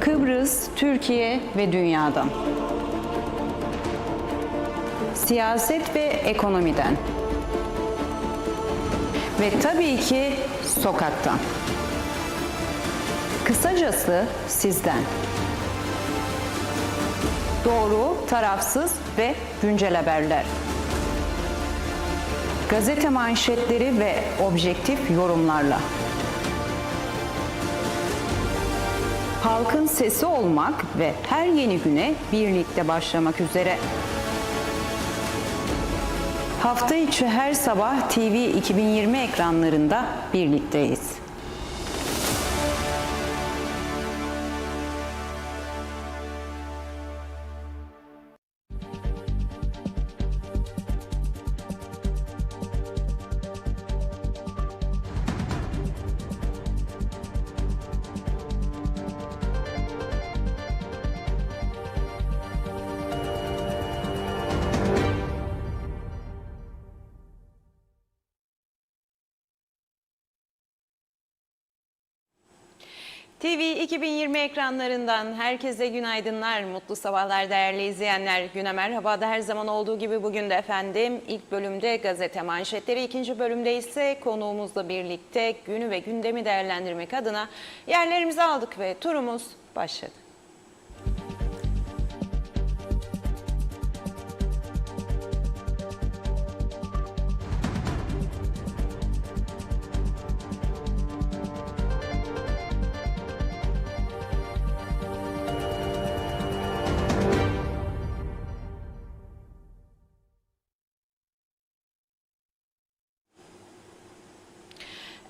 Kıbrıs, Türkiye ve dünyadan. Siyaset ve ekonomiden. Ve tabii ki sokaktan. Kısacası sizden. Doğru, tarafsız ve güncel haberler. Gazete manşetleri ve objektif yorumlarla. Halkın sesi olmak ve her yeni güne birlikte başlamak üzere. Hafta içi her sabah TV 2020 ekranlarında birlikteyiz. TV 2020 ekranlarından herkese günaydınlar, mutlu sabahlar değerli izleyenler. Güne merhabada her zaman olduğu gibi bugün de efendim ilk bölümde gazete manşetleri, ikinci bölümde ise konuğumuzla birlikte günü ve gündemi değerlendirmek adına yerlerimizi aldık ve turumuz başladı.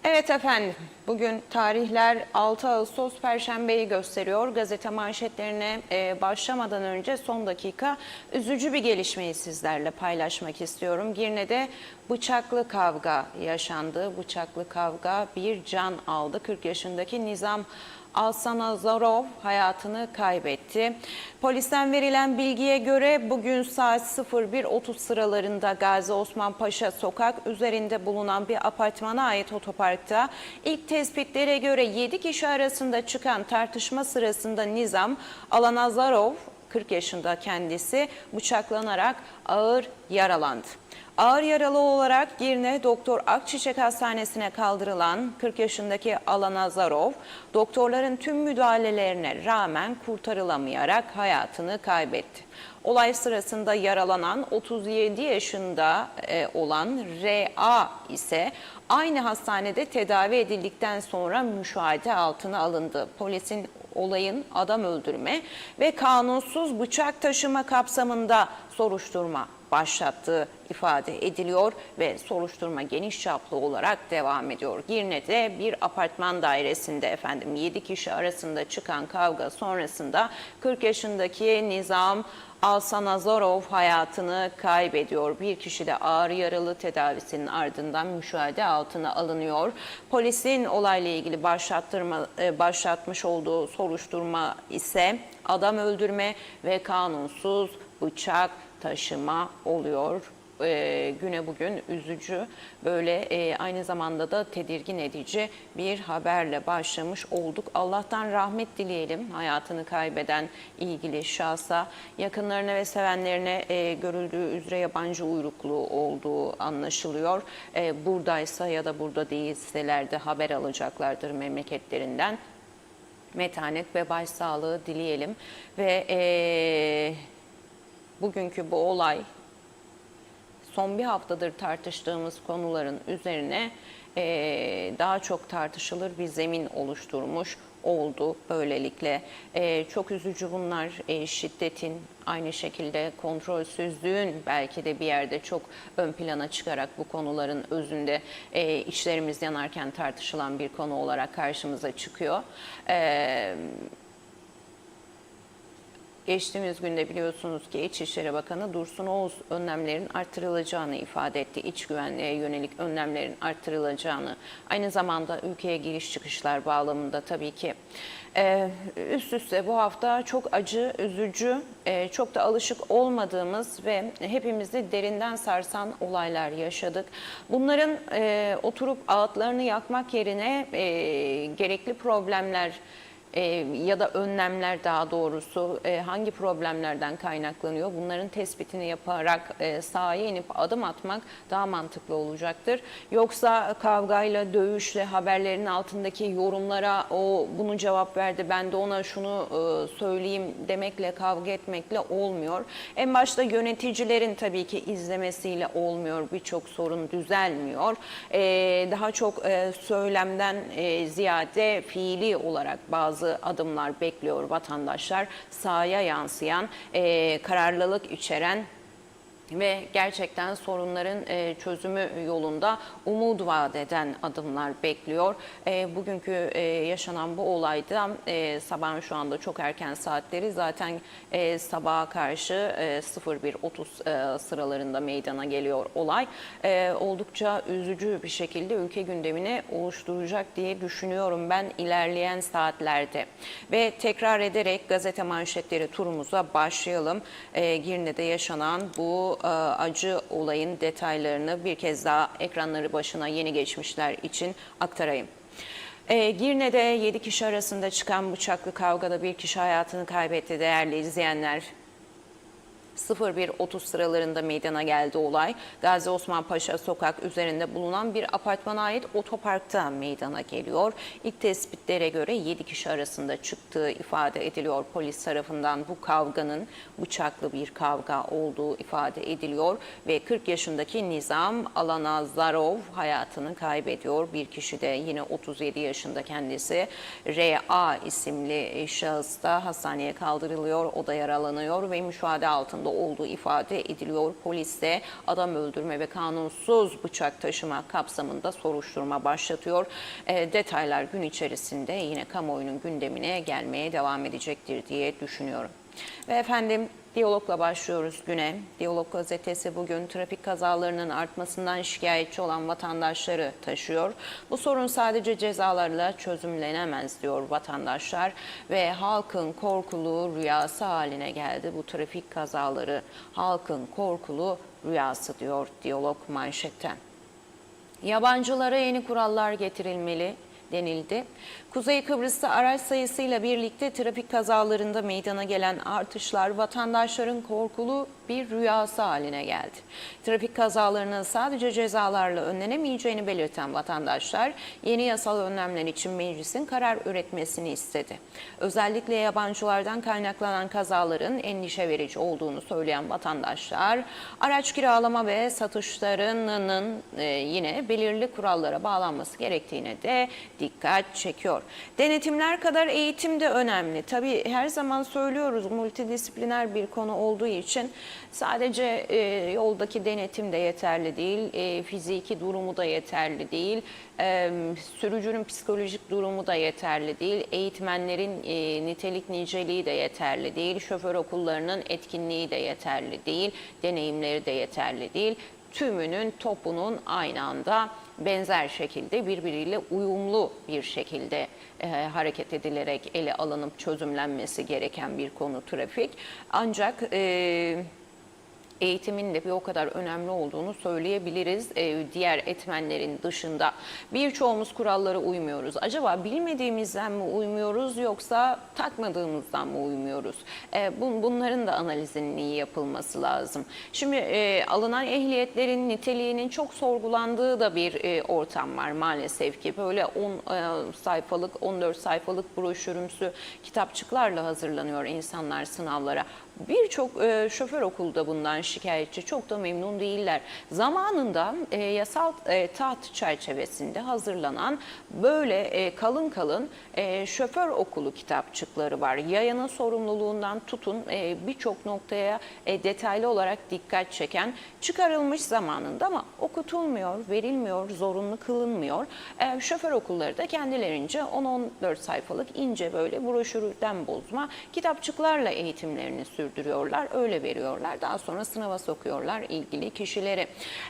Evet efendim, bugün tarihler 6 Ağustos Perşembe'yi gösteriyor. Gazete manşetlerine başlamadan önce son dakika üzücü bir gelişmeyi sizlerle paylaşmak istiyorum. Girne'de bıçaklı kavga yaşandı. Bıçaklı kavga bir can aldı. 40 yaşındaki Nizam Alsanazarov hayatını kaybetti. Polisten verilen bilgiye göre bugün saat 01.30 sıralarında Gazi Osman Paşa sokak üzerinde bulunan bir apartmana ait otoparkta ilk tespitlere göre 7 kişi arasında çıkan tartışma sırasında Nizam Alsanazarov 40 yaşında kendisi bıçaklanarak ağır yaralandı. Ağır yaralı olarak Girne Doktor Akçiçek Hastanesi'ne kaldırılan 40 yaşındaki Alsanazarov, doktorların tüm müdahalelerine rağmen kurtarılamayarak hayatını kaybetti. Olay sırasında yaralanan 37 yaşında olan R.A. ise aynı hastanede tedavi edildikten sonra müşahede altına alındı. Polisin olayın adam öldürme ve kanunsuz bıçak taşıma kapsamında soruşturma başlattığı ifade ediliyor ve soruşturma geniş çaplı olarak devam ediyor. Girne'de bir apartman dairesinde efendim 7 kişi arasında çıkan kavga sonrasında 40 yaşındaki Nizam Alsanazarov hayatını kaybediyor. Bir kişi de ağır yaralı, tedavisinin ardından müşahede altına alınıyor. Polisin olayla ilgili başlatmış olduğu soruşturma ise adam öldürme ve kanunsuz bıçak taşıma oluyor. Güne bugün üzücü, böyle aynı zamanda da tedirgin edici bir haberle başlamış olduk. Allah'tan rahmet dileyelim hayatını kaybeden ilgili şahsa, yakınlarına ve sevenlerine görüldüğü üzere yabancı uyruklu olduğu anlaşılıyor. Buradaysa ya da burada değilseler de haber alacaklardır memleketlerinden. Metanet ve başsağlığı dileyelim ve bugünkü bu olay son bir haftadır tartıştığımız konuların üzerine daha çok tartışılır bir zemin oluşturmuş oldu böylelikle. Çok üzücü bunlar, şiddetin, aynı şekilde kontrolsüzlüğün belki de bir yerde çok ön plana çıkarak bu konuların özünde içlerimiz yanarken tartışılan bir konu olarak karşımıza çıkıyor. Geçtiğimiz günde biliyorsunuz ki İçişleri Bakanı Dursun Oğuz önlemlerin artırılacağını ifade etti. İç güvenliğe yönelik önlemlerin artırılacağını, aynı zamanda ülkeye giriş çıkışlar bağlamında tabii ki. Üst üste bu hafta çok acı, üzücü, çok da alışık olmadığımız ve hepimizi derinden sarsan olaylar yaşadık. Bunların oturup ağıtlarını yakmak yerine gerekli problemler Ya da önlemler, daha doğrusu hangi problemlerden kaynaklanıyor? Bunların tespitini yaparak sahaya inip adım atmak daha mantıklı olacaktır. Yoksa kavgayla, dövüşle, haberlerin altındaki yorumlara o bunu cevap verdi, ben de ona şunu söyleyeyim demekle, kavga etmekle olmuyor. En başta yöneticilerin tabii ki izlemesiyle olmuyor. Birçok sorun düzelmiyor. Daha çok söylemden ziyade fiili olarak bazı adımlar bekliyor vatandaşlar. Sahaya yansıyan, kararlılık içeren ve gerçekten sorunların çözümü yolunda umut vaat eden adımlar bekliyor. Bugünkü yaşanan bu olayda sabahın şu anda çok erken saatleri, zaten sabaha karşı 01.30 sıralarında meydana geliyor olay. Oldukça üzücü bir şekilde ülke gündemini oluşturacak diye düşünüyorum ben ilerleyen saatlerde. Ve tekrar ederek gazete manşetleri turumuza başlayalım. Girne'de yaşanan bu acı olayın detaylarını bir kez daha ekranları başına yeni geçmişler için aktarayım. Girne'de 7 kişi arasında çıkan bıçaklı kavgada bir kişi hayatını kaybetti değerli izleyenler. 01.30 sıralarında meydana geldi olay. Gazi Osman Paşa sokak üzerinde bulunan bir apartmana ait otoparkta meydana geliyor. İlk tespitlere göre 7 kişi arasında çıktığı ifade ediliyor. Polis tarafından bu kavganın bıçaklı bir kavga olduğu ifade ediliyor ve 40 yaşındaki Nizam Alanazarov hayatını kaybediyor. Bir kişi de yine 37 yaşında kendisi R.A. isimli şahıs da hastaneye kaldırılıyor. O da yaralanıyor ve müşahede altında olduğu ifade ediliyor. Polis de adam öldürme ve kanunsuz bıçak taşıma kapsamında soruşturma başlatıyor. Detaylar gün içerisinde yine kamuoyunun gündemine gelmeye devam edecektir diye düşünüyorum. Ve efendim, Diyalog'la başlıyoruz güne. Diyalog gazetesi bugün trafik kazalarının artmasından şikayetçi olan vatandaşları taşıyor. Bu sorun sadece cezalarla çözümlenemez diyor vatandaşlar ve halkın korkulu rüyası haline geldi bu trafik kazaları. Halkın korkulu rüyası diyor Diyalog manşetten. Yabancılara yeni kurallar getirilmeli denildi. Kuzey Kıbrıs'ta araç sayısıyla birlikte trafik kazalarında meydana gelen artışlar vatandaşların korkulu bir rüyası haline geldi. Trafik kazalarının sadece cezalarla önlenemeyeceğini belirten vatandaşlar yeni yasal önlemler için meclisin karar üretmesini istedi. Özellikle yabancılardan kaynaklanan kazaların endişe verici olduğunu söyleyen vatandaşlar araç kiralama ve satışlarının yine belirli kurallara bağlanması gerektiğine de dikkat çekiyor. Denetimler kadar eğitim de önemli. Tabii her zaman söylüyoruz, multidisipliner bir konu olduğu için sadece yoldaki denetim de yeterli değil, fiziki durumu da yeterli değil, sürücünün psikolojik durumu da yeterli değil, eğitmenlerin nitelik niceliği de yeterli değil, şoför okullarının etkinliği de yeterli değil, deneyimleri de yeterli değil. Tümünün, topunun aynı anda benzer şekilde birbiriyle uyumlu bir şekilde hareket edilerek ele alınıp çözümlenmesi gereken bir konu trafik. Ancak eğitimin de bir o kadar önemli olduğunu söyleyebiliriz. Diğer etmenlerin dışında birçoğumuz kurallara uymuyoruz. Acaba bilmediğimizden mi uymuyoruz yoksa takmadığımızdan mı uymuyoruz? Bunların da analizinin iyi yapılması lazım. Şimdi alınan ehliyetlerin niteliğinin çok sorgulandığı da bir ortam var maalesef ki. Böyle 10 sayfalık, 14 sayfalık broşürümsü kitapçıklarla hazırlanıyor insanlar sınavlara. Birçok şoför okulda bundan şikayetçi, çok da memnun değiller. Zamanında yasal taht çerçevesinde hazırlanan böyle kalın kalın şoför okulu kitapçıkları var. Yayanın sorumluluğundan tutun birçok noktaya detaylı olarak dikkat çeken, çıkarılmış zamanında ama okutulmuyor, verilmiyor, zorunlu kılınmıyor. Şoför okulları da kendilerince 10-14 sayfalık ince böyle broşürden bozma kitapçıklarla eğitimlerini sürdürüyorlar. sürdürüyorlar, öyle veriyorlar. Daha sonra sınava sokuyorlar ilgili kişileri.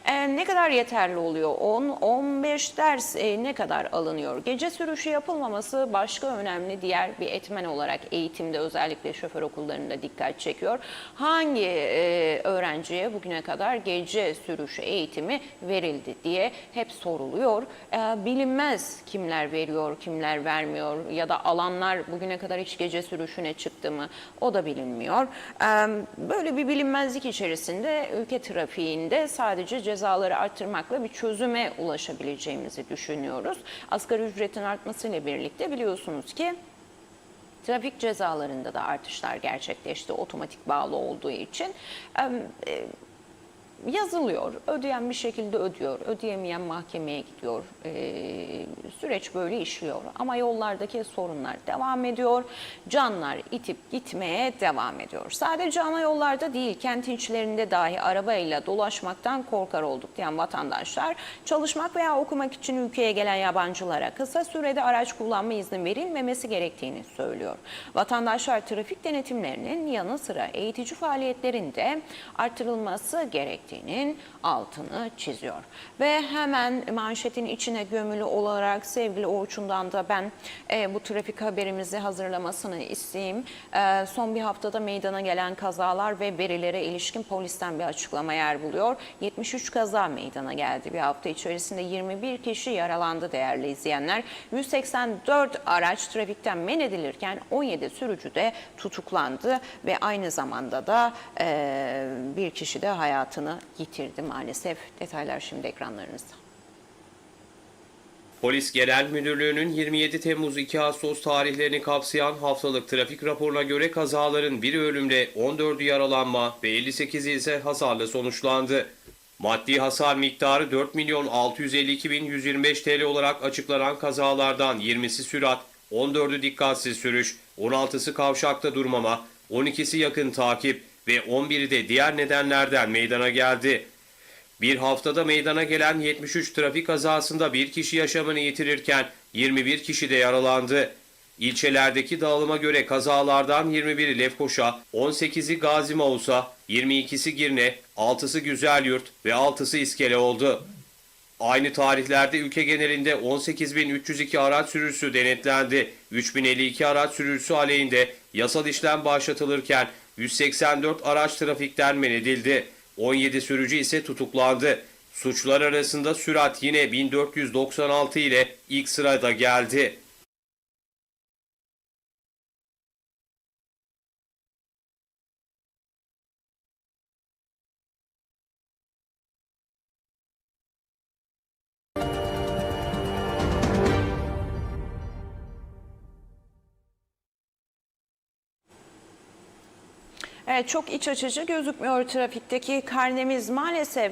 Ne kadar yeterli oluyor? 10-15 ders ne kadar alınıyor? Gece sürüşü yapılmaması başka önemli diğer bir etmen olarak eğitimde, özellikle şoför okullarında dikkat çekiyor. Hangi öğrenciye bugüne kadar gece sürüşü eğitimi verildi diye hep soruluyor. Bilinmez kimler veriyor, kimler vermiyor ya da alanlar bugüne kadar hiç gece sürüşüne çıktı mı, o da bilinmiyor. Böyle bir bilinmezlik içerisinde ülke trafiğinde sadece cezaları arttırmakla bir çözüme ulaşabileceğimizi düşünüyoruz. Asgari ücretin artmasıyla birlikte biliyorsunuz ki trafik cezalarında da artışlar gerçekleşti, otomatik bağlı olduğu için. Yazılıyor, ödeyen bir şekilde ödüyor, ödeyemeyen mahkemeye gidiyor. Süreç böyle işliyor ama yollardaki sorunlar devam ediyor. Canlar itip gitmeye devam ediyor. Sadece ana yollarda değil, kent içlerinde dahi arabayla dolaşmaktan korkar olduk diyen vatandaşlar, çalışmak veya okumak için ülkeye gelen yabancılara kısa sürede araç kullanma izni verilmemesi gerektiğini söylüyor. Vatandaşlar trafik denetimlerinin yanı sıra eğitici faaliyetlerinde artırılması gerektiğinin altını çiziyor. Ve hemen manşetin içine gömülü olarak sevgili Orçun'dan da ben bu trafik haberimizi hazırlamasını isteyeyim. Son bir haftada meydana gelen kazalar ve verilere ilişkin polisten bir açıklama yer buluyor. 73 kaza meydana geldi bir hafta içerisinde, 21 kişi yaralandı değerli izleyenler. 184 araç trafikten men edilirken 17 sürücü de tutuklandı ve aynı zamanda da bir kişi de hayatını yitirdi maalesef. Detaylar şimdi ekranlarınızda. Polis Genel Müdürlüğü'nün 27 Temmuz-2 Ağustos tarihlerini kapsayan haftalık trafik raporuna göre kazaların biri ölümle, 14'ü yaralanma ve 58'i ise hasarla sonuçlandı. Maddi hasar miktarı 4.652.125 TL olarak açıklanan kazalardan 20'si sürat, 14'ü dikkatsiz sürüş, 16'sı kavşakta durmama, 12'si yakın takip ve 11'i de diğer nedenlerden meydana geldi. Bir haftada meydana gelen 73 trafik kazasında bir kişi yaşamını yitirirken 21 kişi de yaralandı. İlçelerdeki dağılıma göre kazalardan 21'i Lefkoşa, 18'i Gazi Mausa, 22'si Girne, 6'sı Güzelyurt ve 6'sı İskele oldu. Aynı tarihlerde ülke genelinde 18.302 araç sürücüsü denetlendi. 3.052 araç sürücüsü aleyhinde yasal işlem başlatılırken 184 araç trafikten men edildi. 17 sürücü ise tutuklandı. Suçlar arasında sürat yine 1496 ile ilk sırada geldi. Evet, çok iç açıcı gözükmüyor trafikteki karnemiz. Maalesef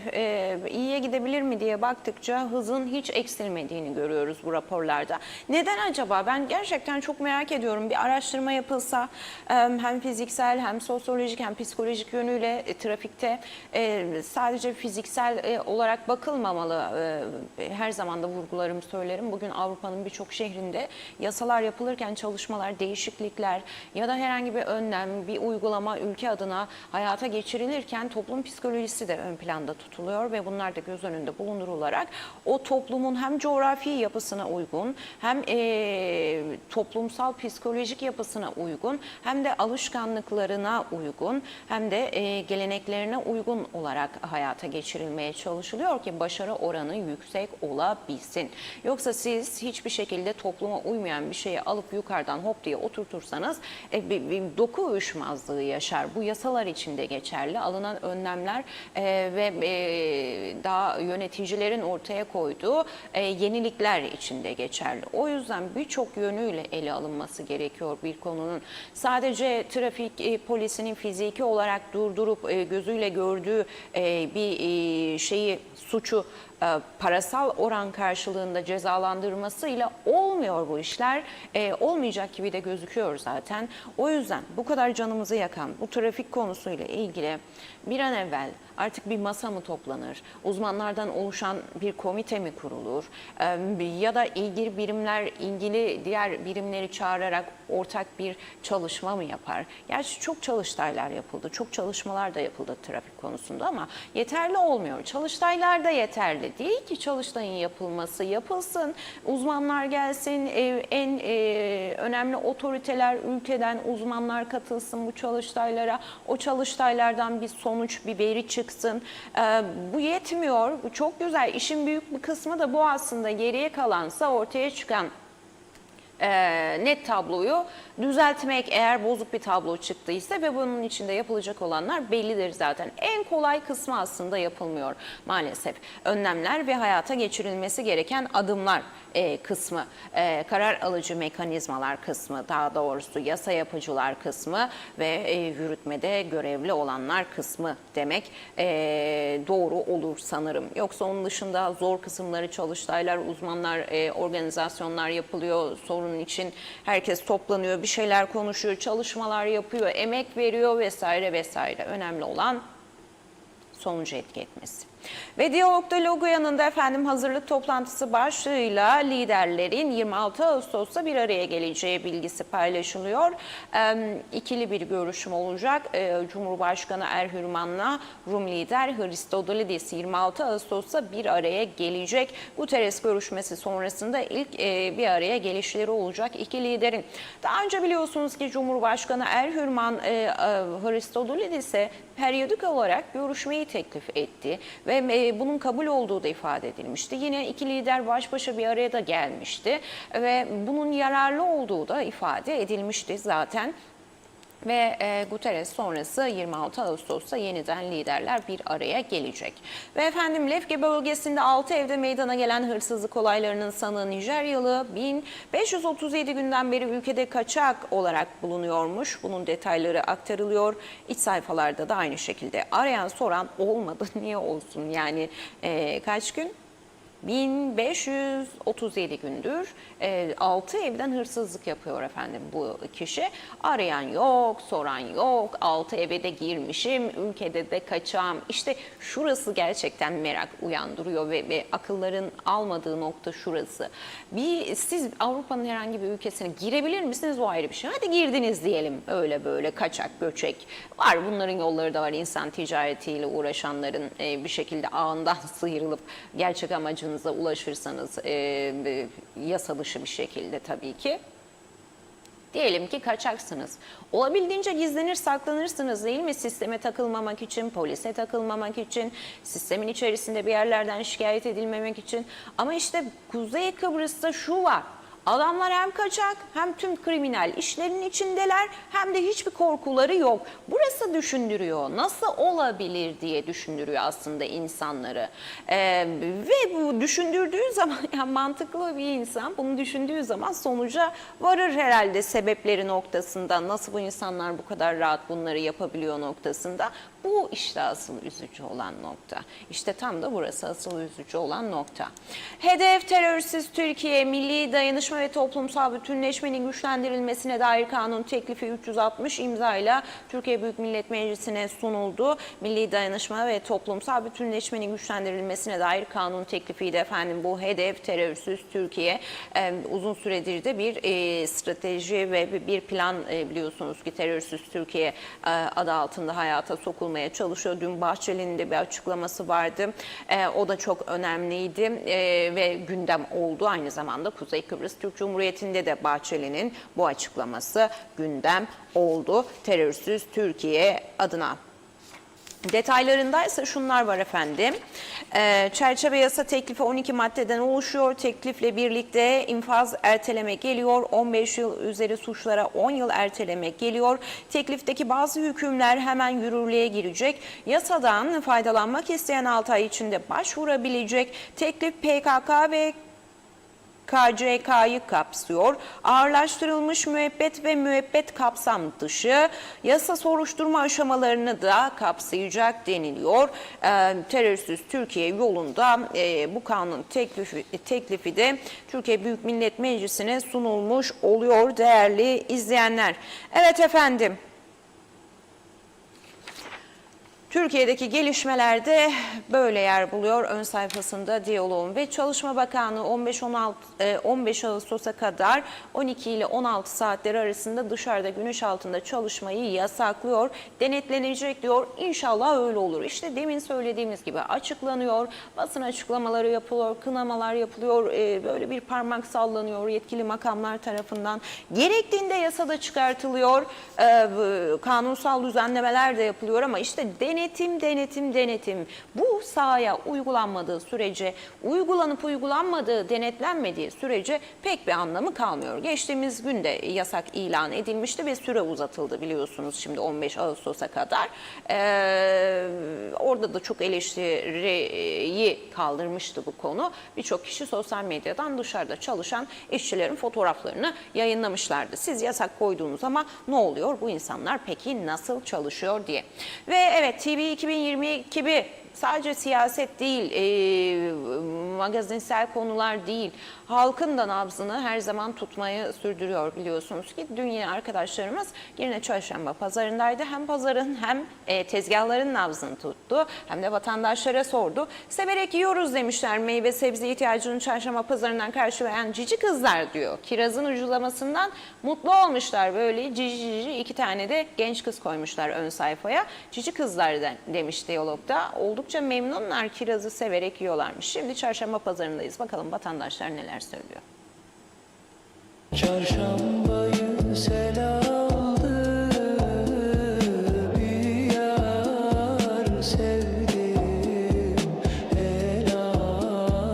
iyiye gidebilir mi diye baktıkça hızın hiç eksilmediğini görüyoruz bu raporlarda. Neden acaba? Ben gerçekten çok merak ediyorum. Bir araştırma yapılsa hem fiziksel hem sosyolojik hem psikolojik yönüyle trafikte sadece fiziksel olarak bakılmamalı. Her zaman da vurgularım, söylerim. Bugün Avrupa'nın birçok şehrinde yasalar yapılırken çalışmalar, değişiklikler ya da herhangi bir önlem, bir uygulama ülke adına hayata geçirilirken toplum psikolojisi de ön planda tutuluyor ve bunlar da göz önünde bulundurularak o toplumun hem coğrafi yapısına uygun hem toplumsal psikolojik yapısına uygun hem de alışkanlıklarına uygun hem de geleneklerine uygun olarak hayata geçirilmeye çalışılıyor ki başarı oranı yüksek olabilsin. Yoksa siz hiçbir şekilde topluma uymayan bir şeyi alıp yukarıdan hop diye oturtursanız bir doku uyuşmazlığı yaşar. Bu yasalar için de geçerli. Alınan önlemler ve daha yöneticilerin ortaya koyduğu yenilikler için de geçerli. O yüzden birçok yönüyle ele alınması gerekiyor bir konunun. Sadece trafik polisinin fiziki olarak durdurup gözüyle gördüğü bir suçu parasal oran karşılığında cezalandırmasıyla olmuyor bu işler. Olmayacak gibi de gözüküyor zaten. O yüzden bu kadar canımızı yakan bu trafik konusuyla ilgili bir an evvel Artık bir masa mı toplanır? Uzmanlardan oluşan bir komite mi kurulur? Ya da ilgili birimler ilgili diğer birimleri çağırarak ortak bir çalışma mı yapar? Gerçi çok çalıştaylar yapıldı, çok çalışmalar da yapıldı trafik konusunda ama yeterli olmuyor. Çalıştaylar da yeterli değil ki çalıştayın yapılması. Yapılsın, uzmanlar gelsin, en önemli otoriteler, ülkeden uzmanlar katılsın bu çalıştaylara. O çalıştaylardan bir sonuç, bir veri çıksın. Bu yetmiyor, bu çok güzel. İşin büyük bir kısmı da bu aslında, geriye kalansa ortaya çıkan net tabloyu düzeltmek, eğer bozuk bir tablo çıktıysa ve bunun içinde yapılacak olanlar bellidir zaten. En kolay kısmı aslında yapılmıyor maalesef. Önlemler ve hayata geçirilmesi gereken adımlar kısmı, karar alıcı mekanizmalar kısmı, daha doğrusu yasa yapıcılar kısmı ve yürütmede görevli olanlar kısmı demek doğru olur sanırım. Yoksa onun dışında zor kısımları, çalıştaylar, uzmanlar, organizasyonlar yapılıyor. Sorun için herkes toplanıyor, bir şeyler konuşuyor, çalışmalar yapıyor, emek veriyor vesaire vesaire. Önemli olan sonucu etki etmesi. Ve Diyalog'da logo yanında efendim hazırlık toplantısı başlığıyla liderlerin 26 Ağustos'ta bir araya geleceği bilgisi paylaşılıyor. İkili bir görüşüm olacak. Cumhurbaşkanı Erhürman'la Rum lider Hristodolidis 26 Ağustos'ta bir araya gelecek. Guterres görüşmesi sonrasında ilk bir araya gelişleri olacak iki liderin. Daha önce biliyorsunuz ki Cumhurbaşkanı Erhürman Hristodolidis'e periyodik olarak görüşmeyi teklif etti ve bunun kabul olduğu da ifade edilmişti. Yine iki lider baş başa bir araya da gelmişti ve bunun yararlı olduğu da ifade edilmişti zaten. Ve Guterres sonrası 26 Ağustos'ta yeniden liderler bir araya gelecek. Ve efendim Lefke bölgesinde 6 evde meydana gelen hırsızlık olaylarının sanığı Nijeryalı 1537 günden beri ülkede kaçak olarak bulunuyormuş. Bunun detayları aktarılıyor. İç sayfalarda da aynı şekilde. Arayan soran olmadı. Niye olsun? Yani kaç gün? 1537 gündür 6 evden hırsızlık yapıyor efendim bu kişi. Arayan yok, soran yok, 6 eve de girmişim, ülkede de kaçağım. İşte şurası gerçekten merak uyandırıyor ve akılların almadığı nokta şurası. Siz Avrupa'nın herhangi bir ülkesine girebilir misiniz, o ayrı bir şey. Hadi girdiniz diyelim, öyle böyle kaçak göçek var. Bunların yolları da var, insan ticaretiyle uğraşanların bir şekilde ağından sıyrılıp gerçek amacını ulaşırsanız yasa dışı bir şekilde tabii ki. Diyelim ki kaçaksınız. Olabildiğince gizlenir, saklanırsınız değil mi? Sisteme takılmamak için, polise takılmamak için, sistemin içerisinde bir yerlerden şikayet edilmemek için. Ama işte Kuzey Kıbrıs'ta şu var. Adamlar hem kaçak hem tüm kriminal işlerin içindeler hem de hiçbir korkuları yok. Burası düşündürüyor. Nasıl olabilir diye düşündürüyor aslında insanları. Ve bu düşündürdüğü zaman, yani mantıklı bir insan bunu düşündüğü zaman sonuca varır herhalde, sebepleri noktasında. Nasıl bu insanlar bu kadar rahat bunları yapabiliyor noktasında. Bu işte asıl üzücü olan nokta. İşte tam da burası asıl üzücü olan nokta. Hedef terörsüz Türkiye, milli dayanışma ve toplumsal bütünleşmenin güçlendirilmesine dair kanun teklifi 360 imzayla Türkiye Büyük Millet Meclisi'ne sunuldu. Milli dayanışma ve toplumsal bütünleşmenin güçlendirilmesine dair kanun teklifiydi efendim. Bu hedef terörsüz Türkiye uzun süredir de bir strateji ve bir plan, biliyorsunuz ki terörsüz Türkiye adı altında hayata sokulmaya çalışıyor. Dün Bahçeli'nin de bir açıklaması vardı. O da çok önemliydi ve gündem oldu. Aynı zamanda Kuzey Kıbrıs Türk Cumhuriyeti'nde de Bahçeli'nin bu açıklaması gündem oldu. Terörsüz Türkiye adına. Detaylarında ise şunlar var efendim. Çerçeve yasa teklifi 12 maddeden oluşuyor. Teklifle birlikte infaz erteleme geliyor. 15 yıl üzeri suçlara 10 yıl erteleme geliyor. Teklifteki bazı hükümler hemen yürürlüğe girecek. Yasadan faydalanmak isteyen 6 ay içinde başvurabilecek. Teklif PKK ve KCK'yı kapsıyor. Ağırlaştırılmış müebbet ve müebbet kapsam dışı yasa soruşturma aşamalarını da kapsayacak deniliyor. Terörsüz Türkiye yolunda bu kanun teklifi de Türkiye Büyük Millet Meclisi'ne sunulmuş oluyor değerli izleyenler. Evet efendim. Türkiye'deki gelişmeler de böyle yer buluyor ön sayfasında Diyalog'un ve Çalışma Bakanlığı 15 Ağustos'a kadar 12 ile 16 saatleri arasında dışarıda güneş altında çalışmayı yasaklıyor. Denetlenecek diyor. İnşallah öyle olur. İşte demin söylediğimiz gibi açıklanıyor. Basın açıklamaları yapılıyor, kınamalar yapılıyor. Böyle bir parmak sallanıyor yetkili makamlar tarafından. Gerektiğinde yasada çıkartılıyor. Kanunsal düzenlemeler de yapılıyor ama işte denetim. Bu sahaya uygulanmadığı sürece, uygulanıp uygulanmadığı, denetlenmediği sürece pek bir anlamı kalmıyor. Geçtiğimiz günde yasak ilan edilmişti ve süre uzatıldı biliyorsunuz şimdi 15 Ağustos'a kadar. Orada da çok eleştiriyi kaldırmıştı bu konu. Birçok kişi sosyal medyadan dışarıda çalışan işçilerin fotoğraflarını yayınlamışlardı. Siz yasak koyduğunuz ama ne oluyor? Bu insanlar peki nasıl çalışıyor diye. Ve evet TV 2022 gibi sadece siyaset değil, magazinsel konular değil, halkın da nabzını her zaman tutmayı sürdürüyor biliyorsunuz ki. Dün yine arkadaşlarımız yine çarşamba pazarındaydı. Hem pazarın hem tezgahların nabzını tuttu hem de vatandaşlara sordu. Severek yiyoruz demişler meyve sebze ihtiyacını çarşamba pazarından karşılayan cici kızlar diyor. Kirazın ucuzlamasından mutlu olmuşlar. Böyle cici iki tane de genç kız koymuşlar ön sayfaya. Cici kızlar demiş Diyalog'da. Oldukça memnunlar, kirazı severek yiyorlarmış. Şimdi çarşamba pazarındayız. Bakalım vatandaşlar neler söylüyor. Çarşambayı sel aldı, bir yar sevdim, el aldı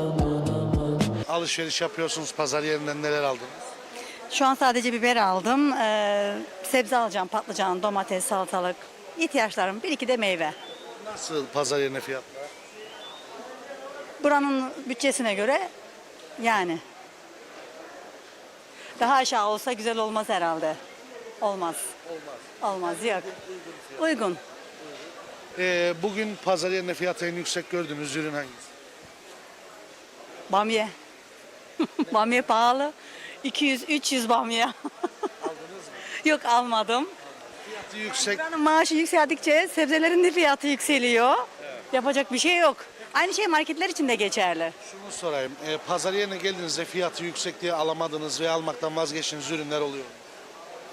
aman. Alışveriş yapıyorsunuz, pazar yerinden neler aldınız? Şu an sadece biber aldım. Sebze alacağım, patlıcan, domates, salatalık. İhtiyaçlarım, bir iki de meyve. Nasıl pazar yerine fiyatlar? Buranın bütçesine göre yani. Daha aşağı olsa güzel olmaz herhalde. Olmaz. Olmaz, yok. Uygun. Bugün pazar yerine fiyatı en yüksek gördüğünüz ürün hangisi? Bamya. Bamya pahalı. 200-300 bamya. Aldınız mı? Yok almadım. Fiyatı yüksek. Buranın maaşı yükseldikçe sebzelerin de fiyatı yükseliyor. Yapacak bir şey yok. Aynı şey marketler için de geçerli. Şunu sorayım. Pazar yerine geldiğinizde fiyatı yüksek diye alamadığınız ve almaktan vazgeçtiğiniz ürünler oluyor mu?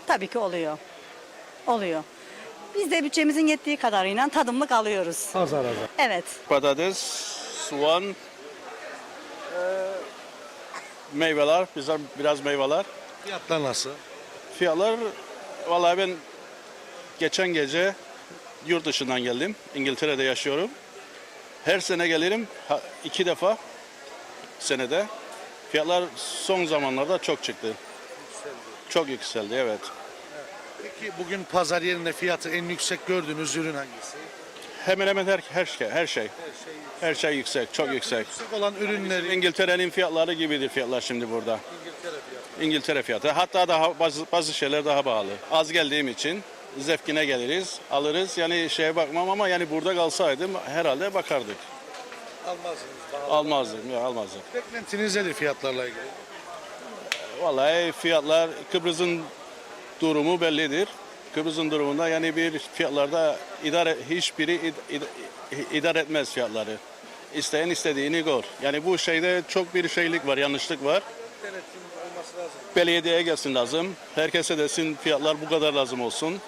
Tabii ki oluyor. Oluyor. Biz de bütçemizin yettiği kadarıyla tadımlık alıyoruz. Azar. Evet. Patates, soğan, meyveler, biraz meyveler. Fiyatlar nasıl? Fiyatlar, vallahi ben geçen gece yurt dışından geldim. İngiltere'de yaşıyorum. Her sene gelirim, 2 defa senede. Fiyatlar son zamanlarda çok çıktı. Çok yükseldi, evet. Peki bugün pazar yerinde fiyatı en yüksek gördüğünüz ürün hangisi? Hemen hemen her şey. Her şey yüksek, çok yüksek. Yüksek olan ürünleri İngiltere'nin fiyatları gibidir fiyatlar şimdi burada. İngiltere fiyatı. Hatta daha bazı şeyler daha pahalı. Az geldiğim için zevkine geliriz, alırız. Yani şeye bakmam ama yani burada kalsaydım herhalde bakardık. Almazdım. Beklentiniz nedir fiyatlarla ilgili? Vallahi fiyatlar, Kıbrıs'ın durumu bellidir. Kıbrıs'ın durumunda yani bir fiyatlarda hiçbiri idare etmez fiyatları. İsteyen istediğini gör. Yani bu şeyde çok bir şeylik var, yanlışlık var. Denetim olması lazım. Belediyeye gelsin lazım. Herkese desin fiyatlar bu kadar lazım olsun.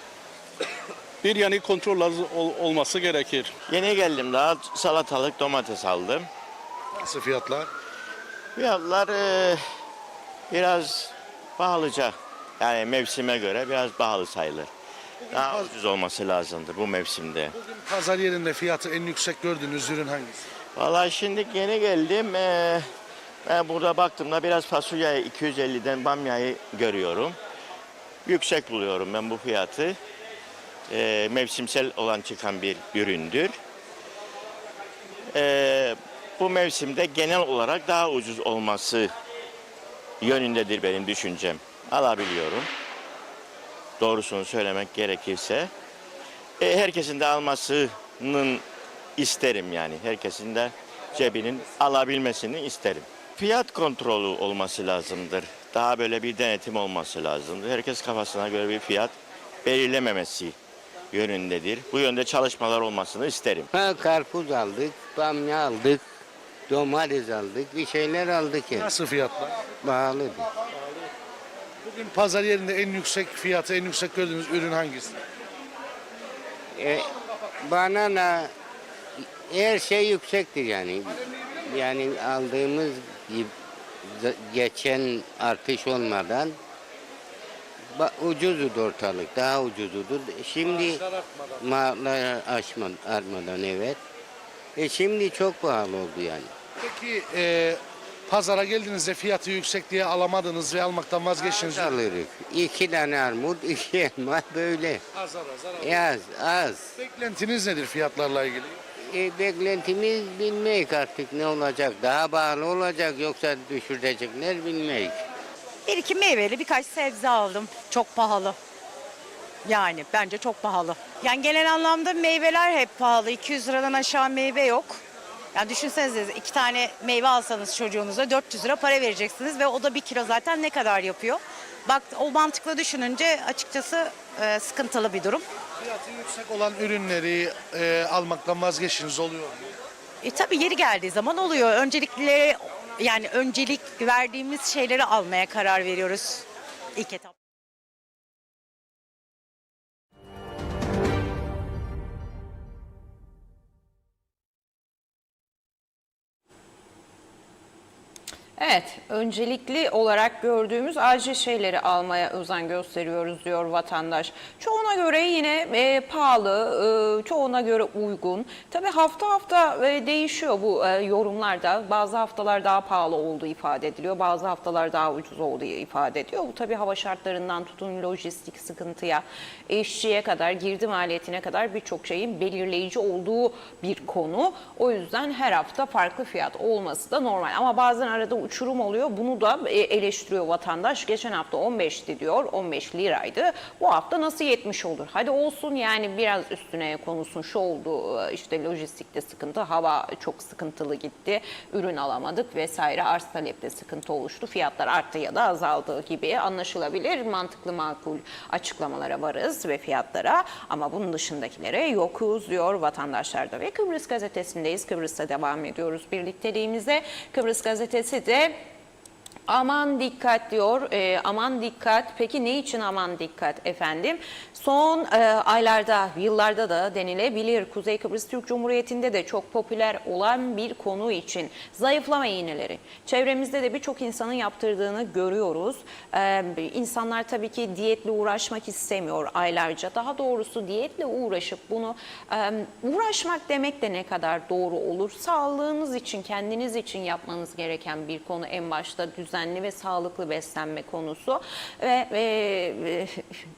Bir yani kontrol olması gerekir. Yeni geldim daha salatalık domates aldım. Nasıl fiyatlar? Fiyatlar biraz pahalıca. Yani mevsime göre biraz pahalı sayılır. Daha ucuz olması lazımdır bu mevsimde. Bugün pazar yerinde fiyatı en yüksek gördüğünüz ürün hangisi? Vallahi şimdi yeni geldim. Ben burada baktığımda biraz fasulyeyi 250'den bamyayı görüyorum. Yüksek buluyorum ben bu fiyatı. Mevsimsel olan çıkan bir üründür. Bu mevsimde genel olarak daha ucuz olması yönündedir benim düşüncem. Alabiliyorum. Doğrusunu söylemek gerekirse. Herkesin de almasının isterim yani. Herkesin de cebinin alabilmesini isterim. Fiyat kontrolü olması lazımdır. Daha böyle bir denetim olması lazımdır. Herkes kafasına göre bir fiyat belirlememesi yönündedir. Bu yönde çalışmalar olmasını isterim. Karpuz aldık, bamya aldık, domates aldık, bir şeyler aldık yani. Nasıl fiyatlar? Pahalıdır. Bugün pazar yerinde en yüksek fiyatı, en yüksek gördüğünüz ürün hangisi? Banana, her şey yüksektir yani. Yani aldığımız gibi geçen artış olmadan ucuzdur ortalık, daha ucuzudur. Şimdi maaşlar artmadan evet. Şimdi çok pahalı oldu yani. Peki pazara geldiğinizde fiyatı yüksek diye alamadınız ve almaktan vazgeçtiniz. Alırız. 2 tane armut, 2 elma böyle. Azar azar. Az. Beklentiniz nedir fiyatlarla ilgili? Beklentimiz bilmeyik artık ne olacak. Daha pahalı olacak yoksa düşürecekler bilmeyik. Bir iki meyveli birkaç sebze aldım. Çok pahalı. Yani bence çok pahalı. Yani genel anlamda meyveler hep pahalı. 200 liradan aşağı meyve yok. Yani düşünsenize 2 tane meyve alsanız çocuğunuza 400 lira para vereceksiniz ve o da 1 kilo zaten ne kadar yapıyor? Bak o mantıkla düşününce açıkçası sıkıntılı bir durum. Fiyatı yüksek olan ürünleri almaktan vazgeçtiniz oluyor mu? Tabii yeri geldiği zaman oluyor. Öncelik verdiğimiz şeyleri almaya karar veriyoruz ilk etap. Evet, öncelikli olarak gördüğümüz acil şeyleri almaya özen gösteriyoruz diyor vatandaş. Çoğuna göre yine pahalı, çoğuna göre uygun. Tabii hafta hafta değişiyor bu yorumlarda. Bazı haftalar daha pahalı olduğu ifade ediliyor, bazı haftalar daha ucuz olduğu ifade ediyor. Bu tabii hava şartlarından tutun lojistik sıkıntıya, işçiye kadar, girdi maliyetine kadar birçok şeyin belirleyici olduğu bir konu. O yüzden her hafta farklı fiyat olması da normal. Ama bazen arada uçurum oluyor. Bunu da eleştiriyor vatandaş. Geçen hafta 15'ti diyor. 15 liraydı. Bu hafta nasıl 70 olur? Hadi olsun yani biraz üstüne konulsun. Şu oldu işte lojistikte sıkıntı. Hava çok sıkıntılı gitti. Ürün alamadık vesaire. Arz talepte sıkıntı oluştu. Fiyatlar arttı ya da azaldığı gibi anlaşılabilir. Mantıklı makul açıklamalara varız ve fiyatlara. Ama bunun dışındakilere yokuz diyor vatandaşlar da. Ve Kıbrıs Gazetesi'ndeyiz. Kıbrıs'ta devam ediyoruz birlikteliğimize. Kıbrıs Gazetesi de aman dikkat diyor. Aman dikkat. Peki ne için aman dikkat efendim? Son aylarda, yıllarda da denilebilir. Kuzey Kıbrıs Türk Cumhuriyeti'nde de çok popüler olan bir konu için zayıflama iğneleri. Çevremizde de birçok insanın yaptırdığını görüyoruz. İnsanlar tabii ki diyetle uğraşmak istemiyor aylarca. Daha doğrusu diyetle uğraşıp bunu uğraşmak demek de ne kadar doğru olur? Sağlığınız için, kendiniz için yapmanız gereken bir konu en başta düzenli ve sağlıklı beslenme konusu.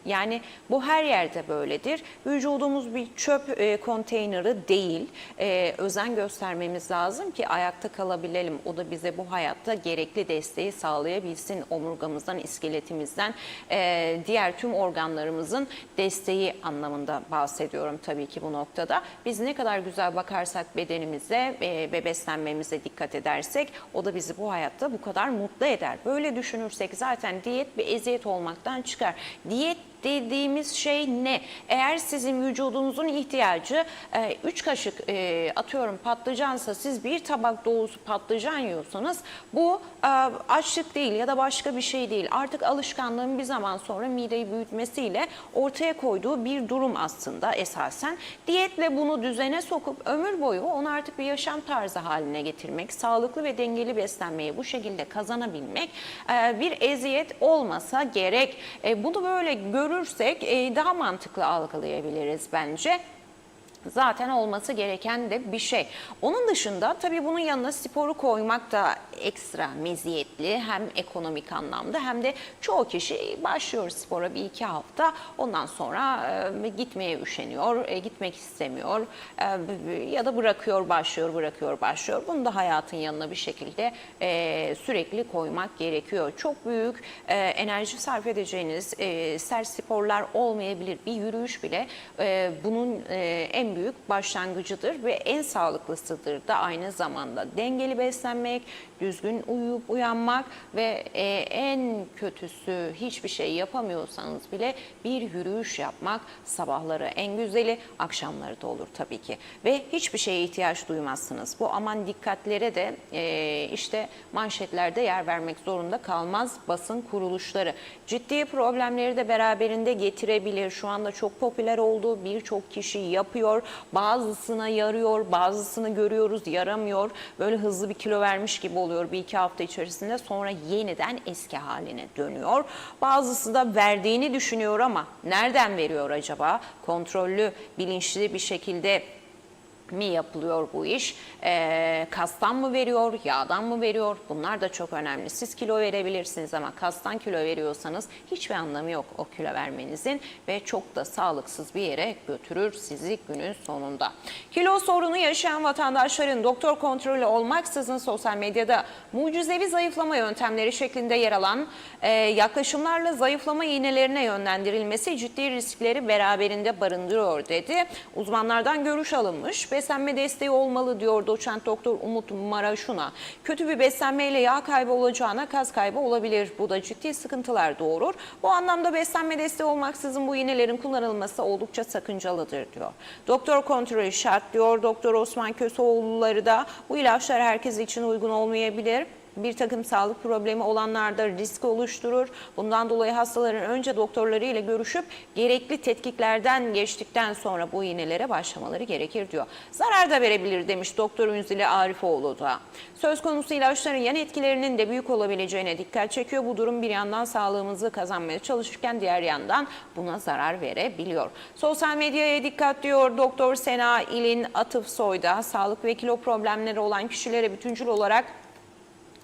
Yani bu her yerde böyledir. Vücudumuz bir çöp konteyneri değil. Özen göstermemiz lazım ki ayakta kalabilelim. O da bize bu hayatta gerekli desteği sağlayabilsin. Omurgamızdan, iskeletimizden, diğer tüm organlarımızın desteği anlamında bahsediyorum tabii ki bu noktada. Biz ne kadar güzel bakarsak bedenimize ve beslenmemize dikkat edersek o da bizi bu hayatta bu kadar mutlu eder. Böyle düşünürsek zaten diyet bir eziyet olmaktan çıkar. Diyet dediğimiz şey ne? Eğer sizin vücudunuzun ihtiyacı 3 kaşık atıyorum patlıcansa siz bir tabak dolusu patlıcan yiyorsanız bu açlık değil ya da başka bir şey değil. Artık alışkanlığın bir zaman sonra mideyi büyütmesiyle ortaya koyduğu bir durum aslında esasen. Diyetle bunu düzene sokup ömür boyu onu artık bir yaşam tarzı haline getirmek, sağlıklı ve dengeli beslenmeyi bu şekilde kazanabilmek bir eziyet olmasa gerek. Bunu böyle görürsek daha mantıklı algılayabiliriz bence. Zaten olması gereken de bir şey. Onun dışında tabii bunun yanına sporu koymak da ekstra meziyetli. Hem ekonomik anlamda hem de çoğu kişi başlıyor spora 1-2 hafta. Ondan sonra gitmeye üşeniyor, gitmek istemiyor ya da bırakıyor, başlıyor. Bunu da hayatın yanına bir şekilde sürekli koymak gerekiyor. Çok büyük enerji sarf edeceğiniz sert sporlar olmayabilir. Bir yürüyüş bile bunun en büyük başlangıcıdır ve en sağlıklısıdır da aynı zamanda. Dengeli beslenmek, düzgün uyuyup uyanmak ve en kötüsü hiçbir şey yapamıyorsanız bile bir yürüyüş yapmak, sabahları en güzeli, akşamları da olur tabii ki. Ve hiçbir şeye ihtiyaç duymazsınız. Bu aman dikkatlere de işte manşetlerde yer vermek zorunda kalmaz basın kuruluşları. Ciddi problemleri de beraberinde getirebilir. Şu anda çok popüler oldu. Birçok kişi yapıyor. Bazısına yarıyor, bazısını görüyoruz yaramıyor. Böyle hızlı bir kilo vermiş gibi oluyor bir iki hafta içerisinde. Sonra yeniden eski haline dönüyor. Bazısı da verdiğini düşünüyor ama nereden veriyor acaba? Kontrollü, bilinçli bir şekilde mi yapılıyor bu iş? Kastan mı veriyor, yağdan mı veriyor? Bunlar da çok önemli. Siz kilo verebilirsiniz ama kastan kilo veriyorsanız hiçbir anlamı yok o kilo vermenizin ve çok da sağlıksız bir yere götürür sizi günün sonunda. Kilo sorunu yaşayan vatandaşların doktor kontrolü olmaksızın sosyal medyada mucizevi zayıflama yöntemleri şeklinde yer alan yaklaşımlarla zayıflama iğnelerine yönlendirilmesi ciddi riskleri beraberinde barındırıyor dedi. Uzmanlardan görüş alınmış. Beslenme desteği olmalı diyor doçent doktor Umut Maraşuna. Kötü bir beslenmeyle yağ kaybı olacağına kas kaybı olabilir. Bu da ciddi sıkıntılar doğurur. Bu anlamda beslenme desteği olmaksızın bu iğnelerin kullanılması oldukça sakıncalıdır diyor. Doktor kontrolü şart diyor. Doktor Osman Köseoğulları da bu ilaçlar herkes için uygun olmayabilir. Bir takım sağlık problemi olanlarda risk oluşturur. Bundan dolayı hastaların önce doktorlarıyla görüşüp gerekli tetkiklerden geçtikten sonra bu iğnelere başlamaları gerekir diyor. Zarar da verebilir demiş Doktor Ünzile Arifoğlu da. Söz konusu ilaçların yan etkilerinin de büyük olabileceğine dikkat çekiyor. Bu durum bir yandan sağlığımızı kazanmaya çalışırken diğer yandan buna zarar verebiliyor. Sosyal medyaya dikkat diyor Doktor Sena İlin Atıfsoy'da. Sağlık ve kilo problemleri olan kişilere bütüncül olarak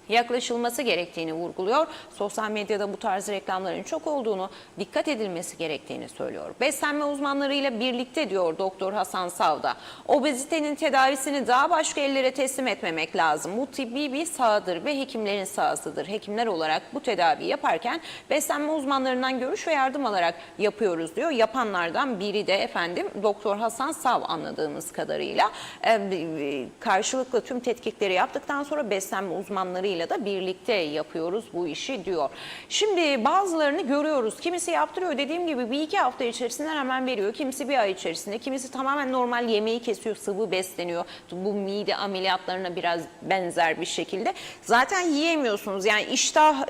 yaklaşılması gerektiğini vurguluyor. Sosyal medyada bu tarz reklamların çok olduğunu, dikkat edilmesi gerektiğini söylüyor. Beslenme uzmanlarıyla birlikte diyor Doktor Hasan Savda. Obezitenin tedavisini daha başka ellere teslim etmemek lazım. Bu tıbbi bir sahadır ve hekimlerin sahasıdır. Hekimler olarak bu tedaviyi yaparken beslenme uzmanlarından görüş ve yardım alarak yapıyoruz diyor. Yapanlardan biri de efendim Doktor Hasan Sav anladığımız kadarıyla karşılıklı tüm tetkikleri yaptıktan sonra beslenme uzmanlarıyla da birlikte yapıyoruz bu işi diyor. Şimdi bazılarını görüyoruz. Kimisi yaptırıyor dediğim gibi bir iki hafta içerisinde hemen veriyor. Kimisi bir ay içerisinde. Kimisi tamamen normal yemeği kesiyor. Sıvı besleniyor. Bu mide ameliyatlarına biraz benzer bir şekilde. Zaten yiyemiyorsunuz. Yani iştah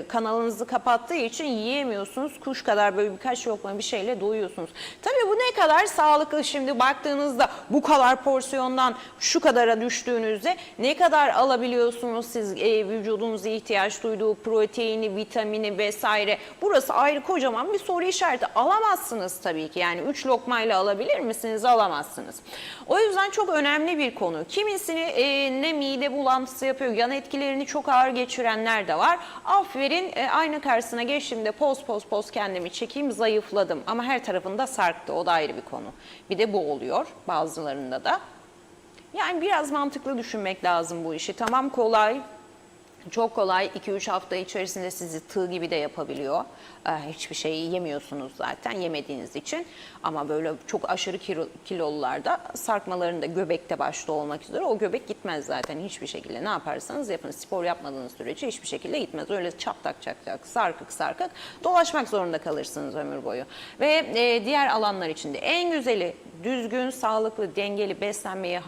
kanalınızı kapattığı için yiyemiyorsunuz. Kuş kadar böyle birkaç lokma bir şeyle doyuyorsunuz. Tabii bu ne kadar sağlıklı şimdi baktığınızda bu kadar porsiyondan şu kadara düştüğünüzde ne kadar alabiliyorsunuz siz vücudunuzun ihtiyaç duyduğu proteini, vitamini vesaire. Burası ayrı kocaman bir soru işareti. Alamazsınız tabii ki. Yani 3 lokmayla alabilir misiniz? Alamazsınız. O yüzden çok önemli bir konu. Kimisini ne mide bulantısı yapıyor, yan etkilerini çok ağır geçirenler de var. Aferin ayna karşısına geçtiğimde poz kendimi çekeyim zayıfladım. Ama her tarafında sarktı. O da ayrı bir konu. Bir de bu oluyor bazılarında da. Yani biraz mantıklı düşünmek lazım bu işi. Tamam kolay, çok kolay 2-3 hafta içerisinde sizi tığ gibi de yapabiliyor. Hiçbir şey yemiyorsunuz zaten yemediğiniz için. Ama böyle çok aşırı kilolularda sarkmalarında göbekte başta olmak üzere o göbek gitmez zaten hiçbir şekilde. Ne yaparsanız yapın spor yapmadığınız sürece hiçbir şekilde gitmez. Öyle çatlak sarkık dolaşmak zorunda kalırsınız ömür boyu. Ve diğer alanlar için de en güzeli düzgün, sağlıklı, dengeli beslenmeyi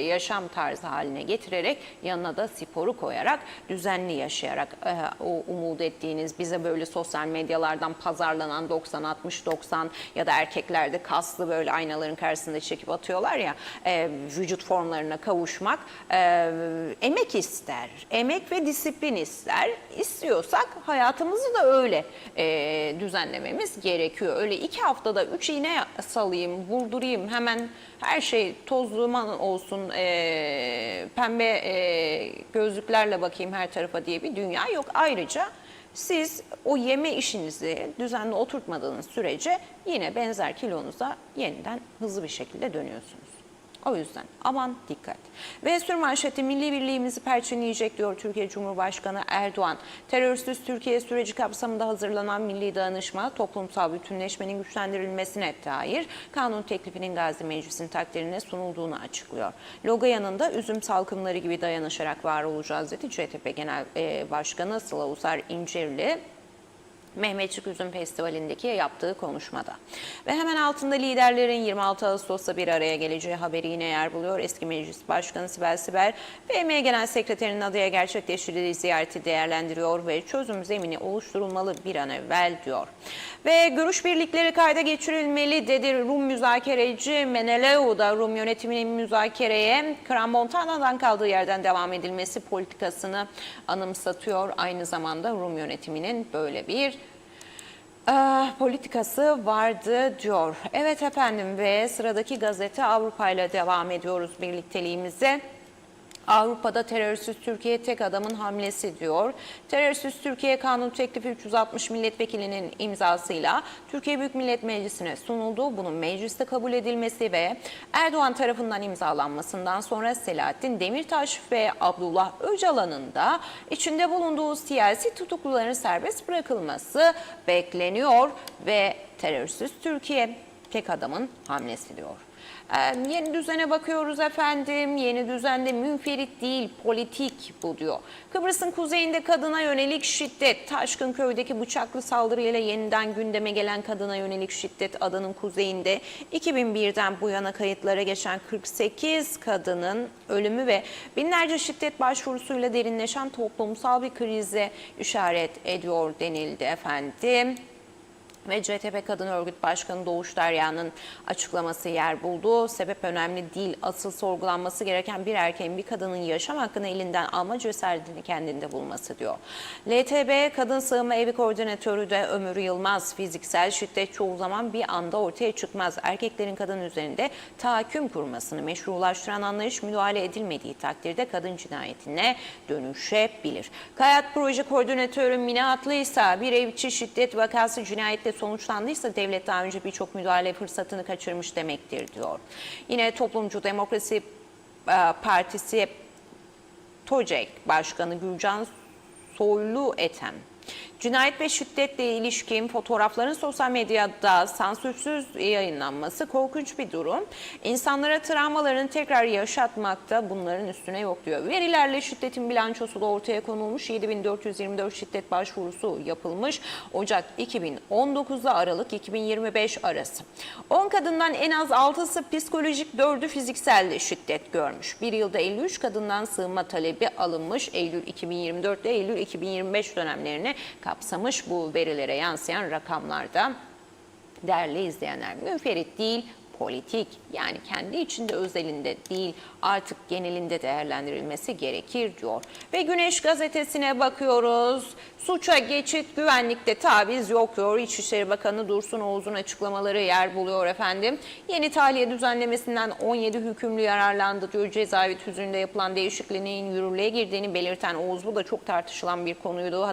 yaşam tarzı haline getirerek yanına da sporu koyarak, düzenli yaşayarak o umut ettiğiniz bize böyle sosyal medyalardan pazarlanan 90-60-90 ya da erkeklerde kaslı böyle aynaların karşısında çekip atıyorlar ya vücut formlarına kavuşmak emek ister. Emek ve disiplin ister. İstiyorsak hayatımızı da öyle düzenlememiz gerekiyor. Öyle 2 haftada 3 iğne salayım, vurdurayım hemen her şey toz duman olsun pembe gözlüklerle bakayım her tarafa diye bir dünya yok. Ayrıca siz o yeme işinizi düzenli oturtmadığınız sürece yine benzer kilonuza yeniden hızlı bir şekilde dönüyorsunuz. O yüzden aman dikkat. Ve sürmanşeti milli birliğimizi perçinleyecek diyor Türkiye Cumhurbaşkanı Erdoğan. Terörsüz Türkiye süreci kapsamında hazırlanan milli dayanışma toplumsal bütünleşmenin güçlendirilmesine dair kanun teklifinin Gazi Meclisi'nin takdirine sunulduğunu açıklıyor. Logo yanında üzüm salkımları gibi dayanışarak var olacağız dedi CTP Genel Başkanı Sıla Uzar İncirli, Mehmetçik Üzüm Festivali'ndeki yaptığı konuşmada. Ve hemen altında liderlerin 26 Ağustos'ta bir araya geleceği haberi yine yer buluyor. Eski Meclis Başkanı Sibel Siber, BM Genel Sekreterinin adaya gerçekleştirdiği ziyareti değerlendiriyor ve çözüm zemini oluşturulmalı bir an evvel diyor. Ve görüş birlikleri kayda geçirilmeli dedi Rum müzakereci Meneleu da Rum yönetiminin müzakereye Crans-Montana'dan kaldığı yerden devam edilmesi politikasını anımsatıyor. Aynı zamanda Rum yönetiminin böyle bir politikası vardı diyor. Evet efendim ve sıradaki gazete Avrupa ile devam ediyoruz birlikteliğimize. Avrupa'da terörsüz Türkiye tek adamın hamlesi diyor. Terörsüz Türkiye kanun teklifi 360 milletvekilinin imzasıyla Türkiye Büyük Millet Meclisi'ne sunuldu. Bunun mecliste kabul edilmesi ve Erdoğan tarafından imzalanmasından sonra Selahattin Demirtaş ve Abdullah Öcalan'ın da içinde bulunduğu siyasi tutukluların serbest bırakılması bekleniyor ve terörsüz Türkiye tek adamın hamlesi diyor. Yeni düzene bakıyoruz efendim. Yeni düzende münferit değil politik bu diyor. Kıbrıs'ın kuzeyinde kadına yönelik şiddet. Taşkınköy'deki bıçaklı saldırıyla yeniden gündeme gelen kadına yönelik şiddet adanın kuzeyinde 2001'den bu yana kayıtlara geçen 48 kadının ölümü ve binlerce şiddet başvurusuyla derinleşen toplumsal bir krize işaret ediyor denildi efendim. Ve CTP Kadın Örgüt Başkanı Doğuş Derya'nın açıklaması yer buldu. Sebep önemli değil, asıl sorgulanması gereken bir erkeğin bir kadının yaşam hakkını elinden alma cesaretini kendinde bulması diyor. LTB Kadın Sığınma Evi Koordinatörü de Ömür Yılmaz, fiziksel şiddet çoğu zaman bir anda ortaya çıkmaz. Erkeklerin kadın üzerinde tahakküm kurmasını meşrulaştıran anlayış müdahale edilmediği takdirde kadın cinayetine dönüşebilir. Kayat Proje Koordinatörü Mine Atlı ise bir ev içi şiddet vakası cinayetle sonuçlandıysa devlet daha önce birçok müdahale fırsatını kaçırmış demektir diyor. Yine Toplumcu Demokrasi Partisi TOCEK Başkanı Gülcan Soylu Etem, cinayet ve şiddetle ilişkin fotoğrafların sosyal medyada sansürsüz yayınlanması korkunç bir durum. İnsanlara travmalarını tekrar yaşatmakta, bunların üstüne yok diyor. Verilerle şiddetin bilançosu da ortaya konulmuş. 7424 şiddet başvurusu yapılmış. Ocak 2019'da Aralık 2025 arası. 10 kadından en az 6'sı psikolojik, 4'ü fiziksel şiddet görmüş. Bir yılda 53 kadından sığınma talebi alınmış. Eylül 2024 ile Eylül 2025 dönemlerine kapsamış bu verilere yansıyan rakamlarda. Değerli izleyenler, münferit değil, politik, yani kendi içinde özelinde değil artık genelinde değerlendirilmesi gerekir diyor. Ve Güneş Gazetesi'ne bakıyoruz. Suça geçit, güvenlikte taviz yok diyor. İçişleri Bakanı Dursun Oğuz'un açıklamaları yer buluyor efendim. Yeni tahliye düzenlemesinden 17 hükümlü yararlandı diyor. Cezaevi tüzüğünde yapılan değişikliğin yürürlüğe girdiğini belirten Oğuz, bu da çok tartışılan bir konuydu.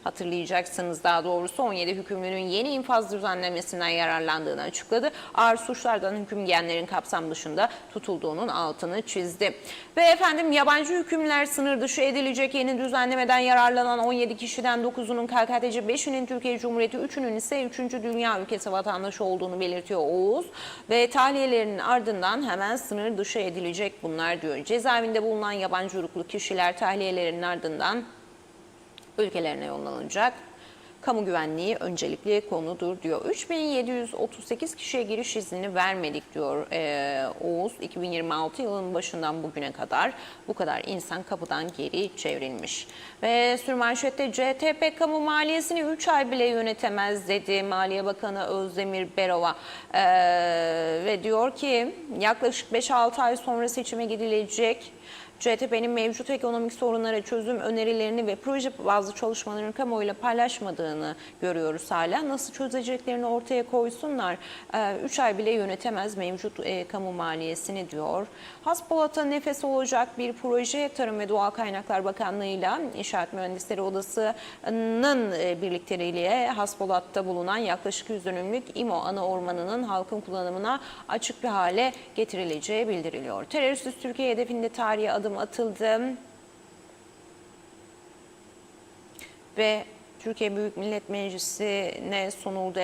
Hatırlayacaksınız daha doğrusu 17 hükümlünün yeni infaz düzenlemesinden yararlandığını açıkladı. Ağır suçlardan hüküm giyenlerin kapsam dışında tutulduğunun altını çizdi. Ve efendim yabancı hükümler sınır dışı edilecek. Yeni düzenlemeden yararlanan 17 kişiden 9'unun KKTC, 5'inin Türkiye Cumhuriyeti, 3'ünün ise 3. Dünya ülkesi vatandaşı olduğunu belirtiyor Oğuz. Ve tahliyelerinin ardından hemen sınır dışı edilecek bunlar diyor. Cezaevinde bulunan yabancı uyruklu kişiler tahliyelerinin ardından ülkelerine yollanacak. Kamu güvenliği öncelikli konudur diyor. 3738 kişiye giriş izni vermedik diyor Oğuz. 2026 yılının başından bugüne kadar bu kadar insan kapıdan geri çevrilmiş. Ve sürmanşette CTP kamu maliyesini 3 ay bile yönetemez dedi Maliye Bakanı Özdemir Berova. Ve diyor ki yaklaşık 5-6 ay sonra seçime gidilecek. CTP'nin mevcut ekonomik sorunlara çözüm önerilerini ve proje bazlı çalışmaların kamuoyuyla paylaşmadığını görüyoruz hala. Nasıl çözeceklerini ortaya koysunlar. 3 ay bile yönetemez mevcut kamu maliyesini diyor. Haspolat'a nefes olacak bir proje Tarım ve Doğal Kaynaklar Bakanlığı'yla İnşaat Mühendisleri Odası'nın birlikteliğiyle Haspolat'ta bulunan yaklaşık 100 dönümlük İMO ana ormanının halkın kullanımına açık bir hale getirileceği bildiriliyor. Terörsüz Türkiye hedefinde tarihe adım atıldı ve Türkiye Büyük Millet Meclisi'ne sunuldu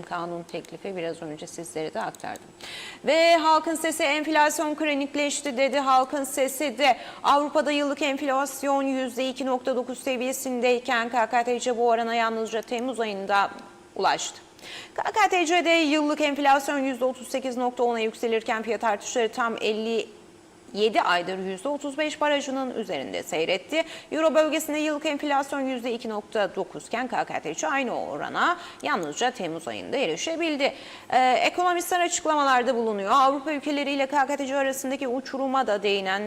kanun teklifi. Biraz önce sizlere de aktardım. Ve halkın sesi enflasyon kronikleşti dedi. Halkın sesi de Avrupa'da yıllık enflasyon %2.9 seviyesindeyken KKTC bu orana yalnızca Temmuz ayında ulaştı. KKTC'de yıllık enflasyon %38.10'a yükselirken fiyat artışları tam 7 aydır %35 barajının üzerinde seyretti. Euro bölgesinde yıllık enflasyon %2.9 iken KKTC aynı orana yalnızca Temmuz ayında erişebildi. Ekonomistler açıklamalarda bulunuyor. Avrupa ülkeleriyle KKTC arasındaki uçuruma da değinen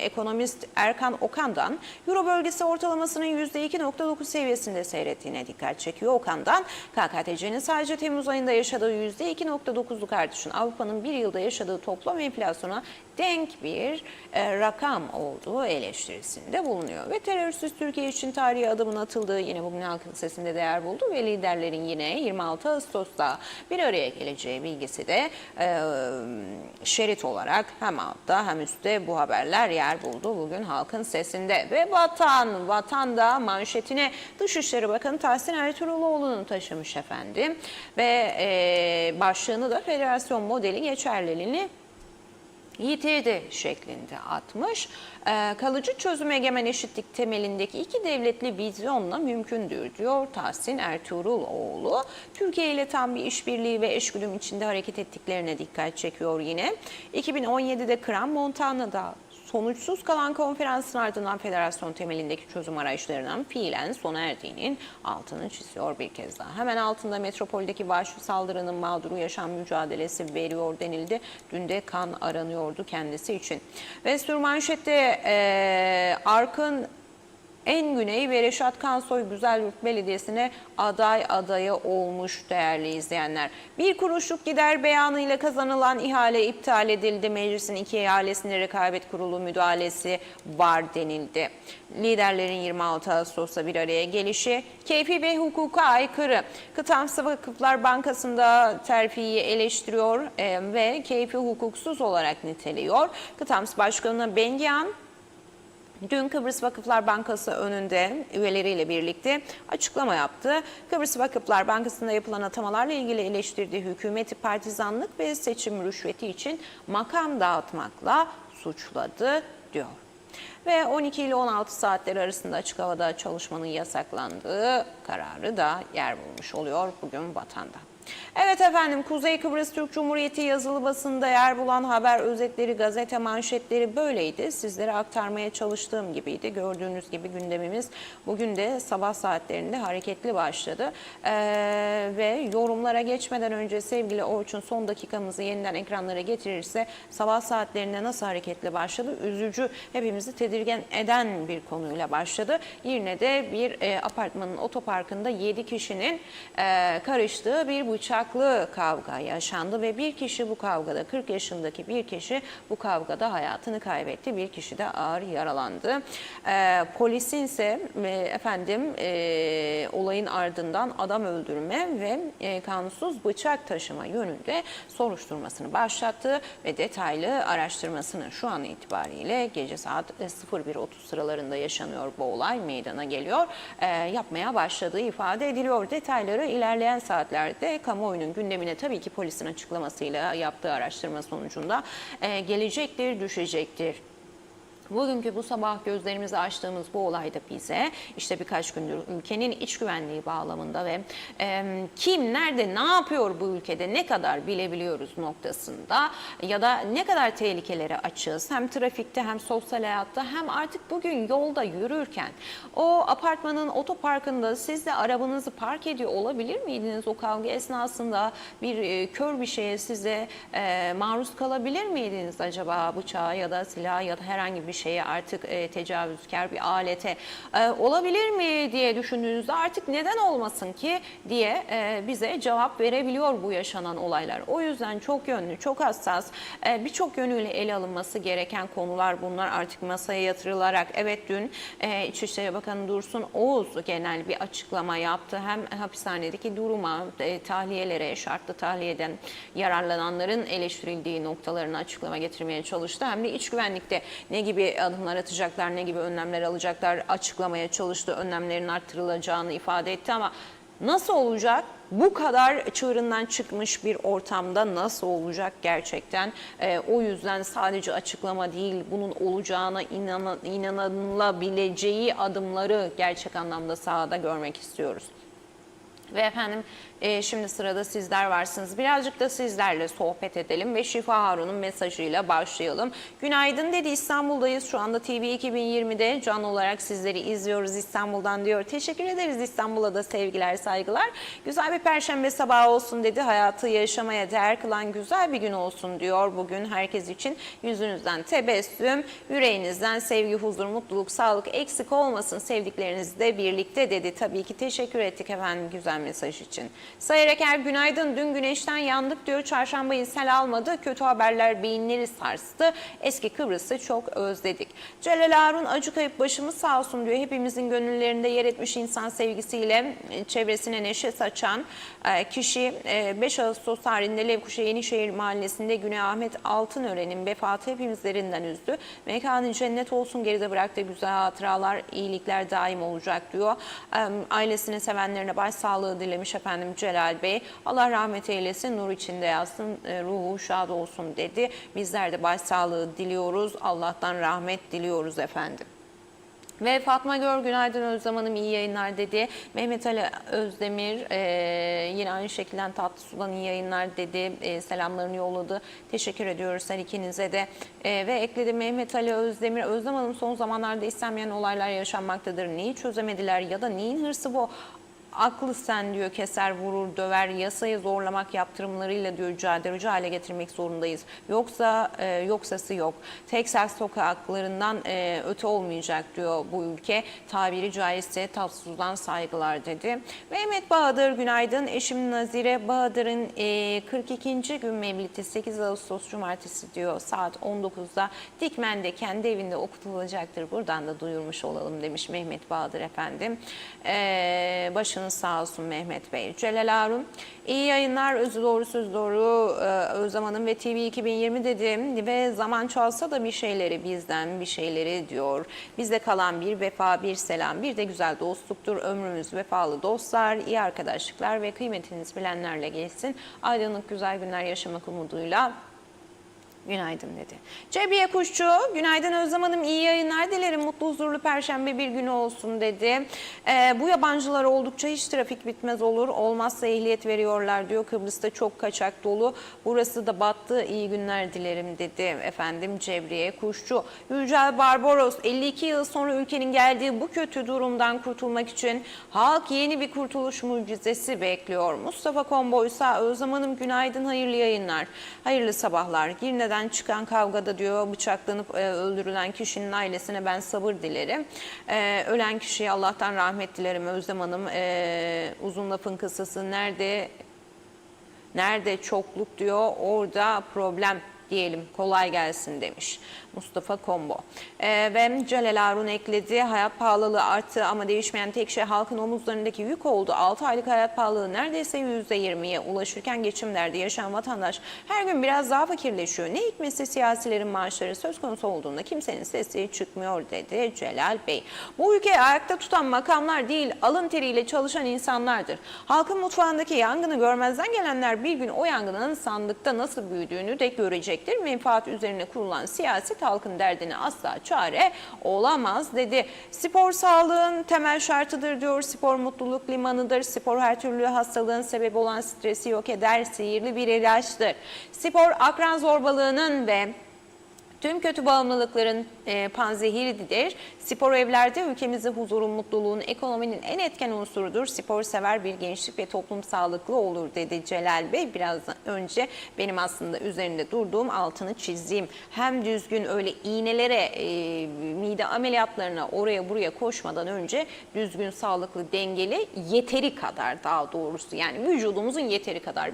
ekonomist Erkan Okan'dan Euro bölgesi ortalamasının %2.9 seviyesinde seyrettiğine dikkat çekiyor. Okan'dan KKTC'nin sadece Temmuz ayında yaşadığı %2.9'luk artışın Avrupa'nın bir yılda yaşadığı toplam enflasyona denk bir rakam olduğu eleştirisinde bulunuyor. Ve terörsüz Türkiye için tarihi adımın atıldığı yine bugün halkın sesinde değer buldu ve liderlerin yine 26 Ağustos'ta bir araya geleceği bilgisi de şerit olarak hem altta hem üstte bu haberler yer buldu bugün halkın sesinde. Ve Vatan'da manşetine Dışişleri Bakanı Tahsin Ertuğruloğlu'nun taşımış efendim. Ve başlığını da federasyon modeli geçerliliğini yitirdi şeklinde atmış. Kalıcı çözüm egemen eşitlik temelindeki iki devletli vizyonla mümkündür diyor Tahsin Ertuğruloğlu. Türkiye ile tam bir işbirliği ve eşgüdüm içinde hareket ettiklerine dikkat çekiyor yine. 2017'de Kram Montana'da sonuçsuz kalan konferansın ardından federasyon temelindeki çözüm arayışlarının fiilen sona erdiğinin altını çiziyor bir kez daha. Hemen altında metropoldeki vahşi saldırının mağduru yaşam mücadelesi veriyor denildi. Dün de kan aranıyordu kendisi için. Ve sürmanşette Arkın en güney ve Reşat Kansoy Güzelyurt Belediyesi'ne adayı olmuş değerli izleyenler. Bir kuruşluk gider beyanıyla kazanılan ihale iptal edildi. Meclisin iki ihalesinde rekabet kurulu müdahalesi var denildi. Liderlerin 26 Ağustos'ta bir araya gelişi keyfi ve hukuka aykırı. Kıtamsı Vakıflar Bankası'nda terfiyi eleştiriyor ve keyfi hukuksuz olarak niteliyor. Kıtams Başkanı Bengian dün Kıbrıs Vakıflar Bankası önünde üyeleriyle birlikte açıklama yaptı. Kıbrıs Vakıflar Bankası'nda yapılan atamalarla ilgili eleştirdiği hükümeti partizanlık ve seçim rüşveti için makam dağıtmakla suçladı diyor. Ve 12 ile 16 saatleri arasında açık havada çalışmanın yasaklandığı kararı da yer bulmuş oluyor bugün Vatan'da. Evet efendim, Kuzey Kıbrıs Türk Cumhuriyeti yazılı basında yer bulan haber özetleri, gazete manşetleri böyleydi. Sizlere aktarmaya çalıştığım gibiydi. Gördüğünüz gibi gündemimiz bugün de sabah saatlerinde hareketli başladı. Ve yorumlara geçmeden önce sevgili Orçun son dakikamızı yeniden ekranlara getirirse sabah saatlerinde nasıl hareketli başladı? Üzücü, hepimizi tedirgin eden bir konuyla başladı. Yine de bir apartmanın otoparkında 7 kişinin karıştığı bir bıçaklı kavga yaşandı ve bir kişi bu kavgada 40 yaşındaki bir kişi bu kavgada hayatını kaybetti. Bir kişi de ağır yaralandı. Polisin ise olayın ardından adam öldürme ve kanunsuz bıçak taşıma yönünde soruşturmasını başlattı ve detaylı araştırmasını şu an itibariyle gece saat 01.30 sıralarında yaşanıyor bu olay meydana geliyor. Yapmaya başladığı ifade ediliyor. Detayları ilerleyen saatlerde kamuoyunun gündemine tabii ki polisin açıklamasıyla yaptığı araştırma sonucunda gelecektir, düşecektir. Bugünkü bu sabah gözlerimizi açtığımız bu olayda bize işte birkaç gündür ülkenin iç güvenliği bağlamında ve kim, nerede, ne yapıyor bu ülkede, ne kadar bilebiliyoruz noktasında ya da ne kadar tehlikelere açığız hem trafikte hem sosyal hayatta hem artık bugün yolda yürürken o apartmanın otoparkında siz de arabanızı park ediyor olabilir miydiniz? O kavga esnasında bir kör bir şeye size maruz kalabilir miydiniz acaba, bıçağa ya da silaha ya da herhangi bir şeye, artık tecavüzkar bir alete olabilir mi diye düşündüğünüzde artık neden olmasın ki diye bize cevap verebiliyor bu yaşanan olaylar. O yüzden çok yönlü, çok hassas, birçok yönüyle ele alınması gereken konular bunlar, artık masaya yatırılarak. Evet, dün İçişleri Bakanı Dursun Oğuz genel bir açıklama yaptı. Hem hapishanedeki duruma, tahliyelere, şartlı tahliyeden yararlananların eleştirildiği noktalarını açıklama getirmeye çalıştı. Hem de iç güvenlikte ne gibi adımlar atacaklar, ne gibi önlemler alacaklar açıklamaya çalıştı. Önlemlerin arttırılacağını ifade etti ama nasıl olacak? Bu kadar çığırından çıkmış bir ortamda nasıl olacak gerçekten? O yüzden sadece açıklama değil, bunun olacağına inanılabileceği adımları gerçek anlamda sahada görmek istiyoruz. Ve efendim şimdi sırada sizler varsınız. Birazcık da sizlerle sohbet edelim ve Şifa Harun'un mesajıyla başlayalım. Günaydın dedi, İstanbul'dayız. Şu anda TV 2020'de canlı olarak sizleri izliyoruz İstanbul'dan diyor. Teşekkür ederiz, İstanbul'a da sevgiler, saygılar. Güzel bir perşembe sabahı olsun dedi. Hayatı yaşamaya değer kılan güzel bir gün olsun diyor. Bugün herkes için yüzünüzden tebessüm, yüreğinizden sevgi, huzur, mutluluk, sağlık eksik olmasın, sevdiklerinizle birlikte dedi. Tabii ki teşekkür ettik efendim güzel mesaj için. Sayar Eker günaydın. Dün güneşten yandık diyor. Çarşambayı sel almadı. Kötü haberler beyinleri sarstı. Eski Kıbrıs'ı çok özledik. Celal Harun acı kayıp başımız sağ olsun diyor. Hepimizin gönüllerinde yer etmiş insan sevgisiyle çevresine neşe saçan kişi 5 Ağustos tarihinde Levkuşa Yenişehir Mahallesi'nde Güney Ahmet Altınören'in vefatı hepimizlerinden üzdü. Mekanı cennet olsun, geride bıraktığı güzel hatıralar, iyilikler daim olacak diyor. Ailesine, sevenlerine başsağlığı dilemiş efendim Celal Bey. Allah rahmet eylesin, nur içinde yatsın, ruhu şad olsun dedi. Bizler de başsağlığı diliyoruz. Allah'tan rahmet diliyoruz efendim. Ve Fatma Gör günaydın Özlem Hanım, iyi yayınlar dedi. Mehmet Ali Özdemir yine aynı şekilde Tatlı Su'dan iyi yayınlar dedi. Selamlarını yolladı. Teşekkür ediyoruz her ikinize de. Ve ekledi Mehmet Ali Özdemir. Özlem Hanım son zamanlarda istenmeyen olaylar yaşanmaktadır. Neyi çözemediler ya da neyin hırsı bu? Aklı sen diyor keser, vurur, döver, yasayı zorlamak yaptırımlarıyla diyor caydırıcı hale getirmek zorundayız. Yoksası yok. Texas sokaklarından öte olmayacak diyor bu ülke. Tabiri caizse Tatsuz'dan saygılar dedi. Mehmet Bahadır günaydın. Eşim Nazire Bahadır'ın 42. gün mevlidi 8 Ağustos Cumartesi diyor. Saat 19'da Dikmen'de kendi evinde okutulacaktır. Buradan da duyurmuş olalım demiş Mehmet Bahadır efendim. Başınız sağ olsun Mehmet Bey. Celal Harun, iyi yayınlar, özü doğru söz doğru Özlem Hanım ve TV 2020 dedim ve zaman çalsa da bir şeyleri bizden bir şeyleri diyor. Bizde kalan bir vefa, bir selam, bir de güzel dostluktur. Ömrümüz vefalı dostlar, iyi arkadaşlıklar ve kıymetiniz bilenlerle geçsin. Aydınlık güzel günler yaşamak umuduyla. Günaydın dedi. Cebiye Kuşçu, günaydın Özlem Hanım, iyi yayınlar dilerim. Mutlu, huzurlu perşembe bir günü olsun dedi. Bu yabancılar oldukça hiç trafik bitmez olur. Olmazsa ehliyet veriyorlar diyor. Kıbrıs'ta çok kaçak dolu. Burası da battı. İyi günler dilerim dedi efendim Cebriye Kuşçu. Yücel Barbaros, 52 yıl sonra ülkenin geldiği bu kötü durumdan kurtulmak için halk yeni bir kurtuluş mucizesi bekliyor. Mustafa Komboysa, Özlem Hanım günaydın, hayırlı yayınlar. Hayırlı sabahlar. Girne'den çıkan kavgada diyor bıçaklanıp öldürülen kişinin ailesine ben sabır dilerim. Ölen kişiye Allah'tan rahmet dilerim Özlem Hanım. Uzun lafın kısası nerede çokluk diyor, orada problem diyelim, kolay gelsin demiş Mustafa Kombo. Ve Celal Harun ekledi. Hayat pahalılığı arttı ama değişmeyen tek şey halkın omuzlarındaki yük oldu. 6 aylık hayat pahalılığı neredeyse %20'ye ulaşırken geçim derdi yaşayan vatandaş her gün biraz daha fakirleşiyor. Ne hikmetse siyasilerin maaşları söz konusu olduğunda kimsenin sesi çıkmıyor dedi Celal Bey. Bu ülkeyi ayakta tutan makamlar değil, alın teriyle çalışan insanlardır. Halkın mutfağındaki yangını görmezden gelenler bir gün o yangının sandıkta nasıl büyüdüğünü de görecektir. Menfaat üzerine kurulan siyaset halkın derdine asla çare olamaz dedi. Spor sağlığın temel şartıdır diyor. Spor mutluluk limanıdır. Spor her türlü hastalığın sebebi olan stresi yok eder. Sihirli bir ilaçtır. Spor akran zorbalığının ve Tüm kötü bağımlılıkların panzehiridir. Spor evlerde ülkemizde huzurun, mutluluğun, ekonominin en etken unsurudur. Spor sever bir gençlik ve toplum sağlıklı olur dedi Celal Bey. Biraz önce benim aslında üzerinde durduğum, altını çizdiğim, hem düzgün öyle iğnelere, mide ameliyatlarına oraya buraya koşmadan önce düzgün, sağlıklı, dengeli, yeteri kadar, daha doğrusu yani vücudumuzun yeteri kadar.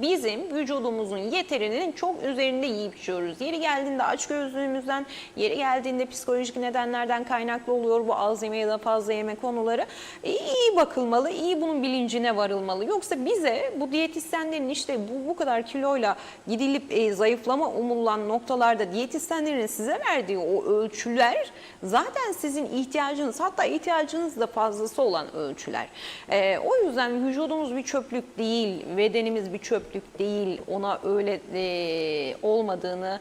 Bizim vücudumuzun yeterinin çok üzerinde yiyip içiyoruz. Yeri geldiğinde açgözlülüğümüzden, yeri geldiğinde psikolojik nedenlerden kaynaklı oluyor bu az yeme ya da fazla yeme konuları. İyi bakılmalı, iyi bunun bilincine varılmalı. Yoksa bize bu diyetisyenlerin işte bu kadar kiloyla gidilip zayıflama umulan noktalarda diyetisyenlerin size verdiği o ölçüler zaten sizin ihtiyacınız, hatta ihtiyacınız da fazlası olan ölçüler. O yüzden vücudumuz bir çöplük değil, bedenimiz bir çöplük değil. Ona öyle olmadığını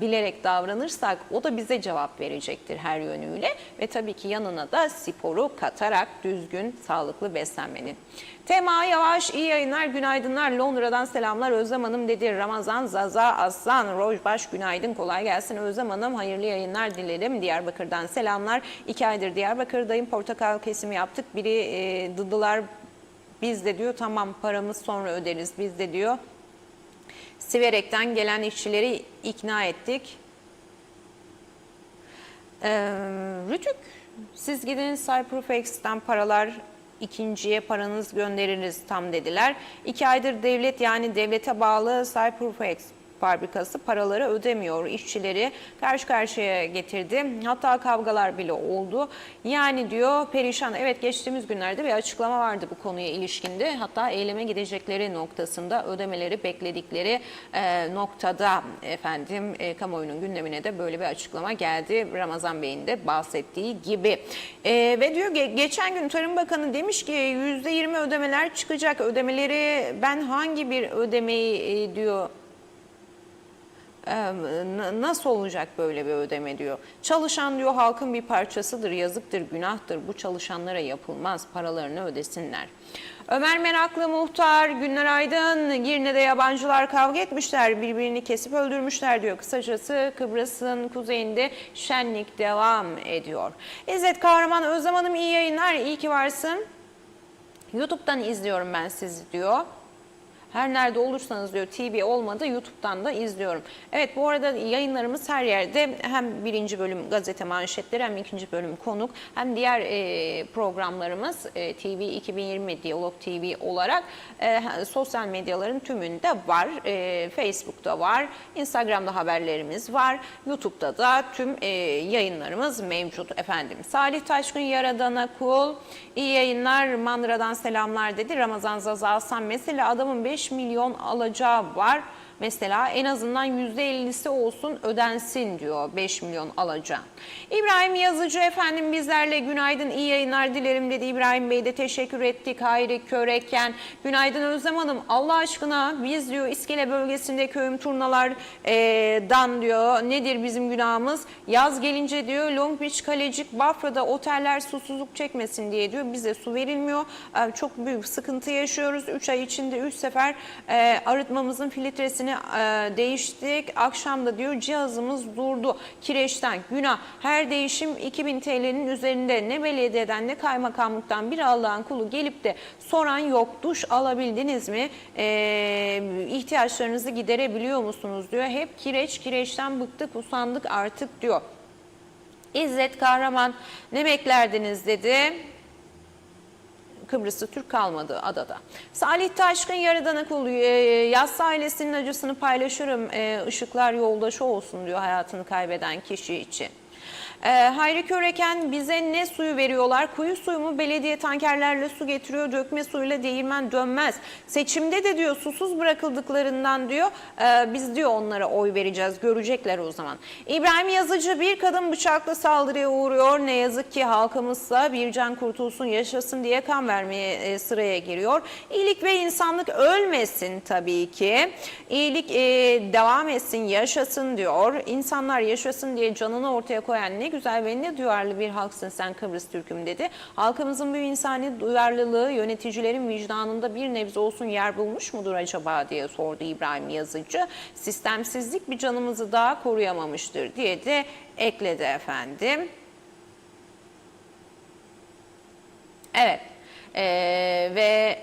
bilerek davranırsak o da bize cevap verecektir her yönüyle. Ve tabii ki yanına da sporu katarak düzgün, sağlıklı beslenmenin. Tema Yavaş, iyi yayınlar, günaydınlar. Londra'dan selamlar Özlem Hanım dedi. Ramazan Zaza Aslan, Rojbaş günaydın, kolay gelsin Özlem Hanım. Hayırlı yayınlar dilerim. Diyarbakır'dan selamlar. 2 aydır Diyarbakır'dayım. Portakal kesimi yaptık. Biri dıdılar, biz de diyor tamam paramız sonra öderiz biz de diyor. Siverek'ten gelen işçileri ikna ettik. Rütük, siz gidin Cyprofex'ten paralar, ikinciye paranız göndeririz tam dediler. 2 aydır devlet, yani devlete bağlı Cyprofex fabrikası paraları ödemiyor. İşçileri karşı karşıya getirdi. Hatta kavgalar bile oldu. Yani diyor perişan. Evet, geçtiğimiz günlerde bir açıklama vardı bu konuya ilişkinde. Hatta eyleme gidecekleri noktasında, ödemeleri bekledikleri noktada efendim kamuoyunun gündemine de böyle bir açıklama geldi. Ramazan Bey'in de bahsettiği gibi. Ve diyor geçen gün Tarım Bakanı demiş ki %20 ödemeler çıkacak. Ödemeleri ben hangi bir ödemeyi diyor nasıl olacak böyle bir ödeme diyor. Çalışan diyor halkın bir parçasıdır, yazıktır, günahtır. Bu çalışanlara yapılmaz, paralarını ödesinler. Ömer Meraklı Muhtar, günler aydın. Girne'de yabancılar kavga etmişler, birbirini kesip öldürmüşler diyor. Kısacası Kıbrıs'ın kuzeyinde şenlik devam ediyor. İzzet Kahraman, Özlem Hanım iyi yayınlar, iyi ki varsın. YouTube'dan izliyorum ben sizi diyor. Her nerede olursanız diyor, TV olmadı YouTube'dan da izliyorum. Evet, bu arada yayınlarımız her yerde, hem 1. bölüm gazete manşetleri, hem 2. bölüm konuk, hem diğer programlarımız TV 2020 Diyalog TV olarak sosyal medyaların tümünde var. Facebook'ta var, Instagram'da haberlerimiz var, YouTube'da da tüm yayınlarımız mevcut efendim. Salih Taşkın, Yaradan'a kul, iyi yayınlar, Mandıra'dan selamlar dedi. Ramazan Zaza Hasan, mesela adamın 5 milyon alacağı var. Mesela en azından %50'si olsun ödensin diyor, 5 milyon alacağım. İbrahim Yazıcı efendim bizlerle, günaydın, iyi yayınlar dilerim dedi. İbrahim Bey de teşekkür ettik. Hayri Köreken, günaydın Özlem Hanım, Allah aşkına biz diyor İskele bölgesinde köyüm turnalardan diyor nedir bizim günahımız? Yaz gelince diyor Long Beach, Kalecik, Bafra'da oteller susuzluk çekmesin diye diyor bize su verilmiyor. Çok büyük sıkıntı yaşıyoruz. 3 ay içinde 3 sefer arıtmamızın filtresini değiştik. Akşam da diyor cihazımız durdu. Kireçten günah. Her değişim 2000 TL'nin üzerinde. Ne belediyeden ne kaymakamlıktan bir Allah'ın kulu gelip de soran yok. Duş alabildiniz mi? İhtiyaçlarınızı giderebiliyor musunuz diyor. Hep kireçten bıktık, usandık artık diyor. İzzet Kahraman, ne beklerdiniz dedi. Kıbrıs'ta Türk kalmadı adada. Salih Taşkın, Yaradan'a kul, Yassı ailesinin acısını paylaşırım. Işıklar yoldaşı olsun diyor hayatını kaybeden kişi için. Hayri Köreken, bize ne suyu veriyorlar? Kuyu suyu mu? Belediye tankerlerle su getiriyor. Dökme suyuyla değirmen dönmez. Seçimde de diyor susuz bırakıldıklarından diyor biz diyor onlara oy vereceğiz. Görecekler o zaman. İbrahim Yazıcı, bir kadın bıçakla saldırıya uğruyor. Ne yazık ki halkımızsa bir can kurtulsun, yaşasın diye kan vermeye sıraya giriyor. İyilik ve insanlık ölmesin tabii ki. İyilik devam etsin, yaşasın diyor. İnsanlar yaşasın diye canını ortaya koyan ne güzel ve ne duyarlı bir halksın sen Kıbrıs Türk'üm dedi. Halkımızın bu insani duyarlılığı yöneticilerin vicdanında bir nebze olsun yer bulmuş mudur acaba diye sordu İbrahim Yazıcı. Sistemsizlik bir canımızı daha koruyamamıştır diye de ekledi efendim. Evet ve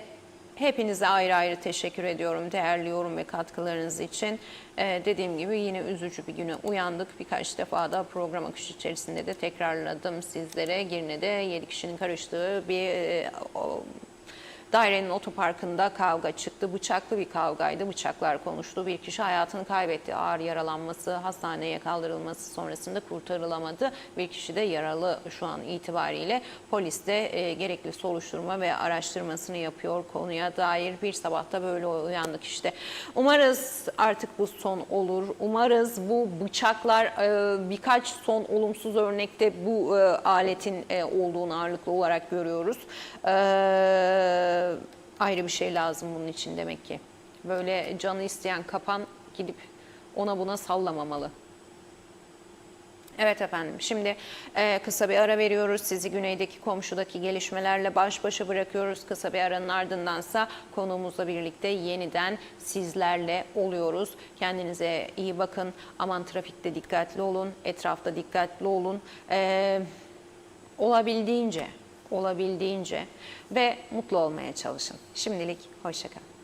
hepinize ayrı ayrı teşekkür ediyorum değerli yorum ve katkılarınız için. Dediğim gibi yine üzücü bir güne uyandık. Birkaç defa da program akışı içerisinde de tekrarladım sizlere. Girne'de 7 kişinin karıştığı bir dairenin otoparkında kavga çıktı. Bıçaklı bir kavgaydı. Bıçaklar konuştu. Bir kişi hayatını kaybetti. Ağır yaralanması, hastaneye kaldırılması sonrasında kurtarılamadı. Bir kişi de yaralı şu an itibariyle. Polis de gerekli soruşturma ve araştırmasını yapıyor konuya dair. Bir sabahta böyle uyandık işte. Umarız artık bu son olur. Umarız bu bıçaklar birkaç son olumsuz örnekte bu aletin olduğunu ağırlıklı olarak görüyoruz. Ayrı bir şey lazım bunun için demek ki. Böyle canı isteyen kapan gidip ona buna sallamamalı. Evet efendim, şimdi kısa bir ara veriyoruz. Sizi güneydeki komşudaki gelişmelerle baş başa bırakıyoruz. Kısa bir aranın ardındansa konuğumuzla birlikte yeniden sizlerle oluyoruz. Kendinize iyi bakın. Aman trafikte dikkatli olun. Etrafta dikkatli olun. Olabildiğince ve mutlu olmaya çalışın. Şimdilik hoşça kalın.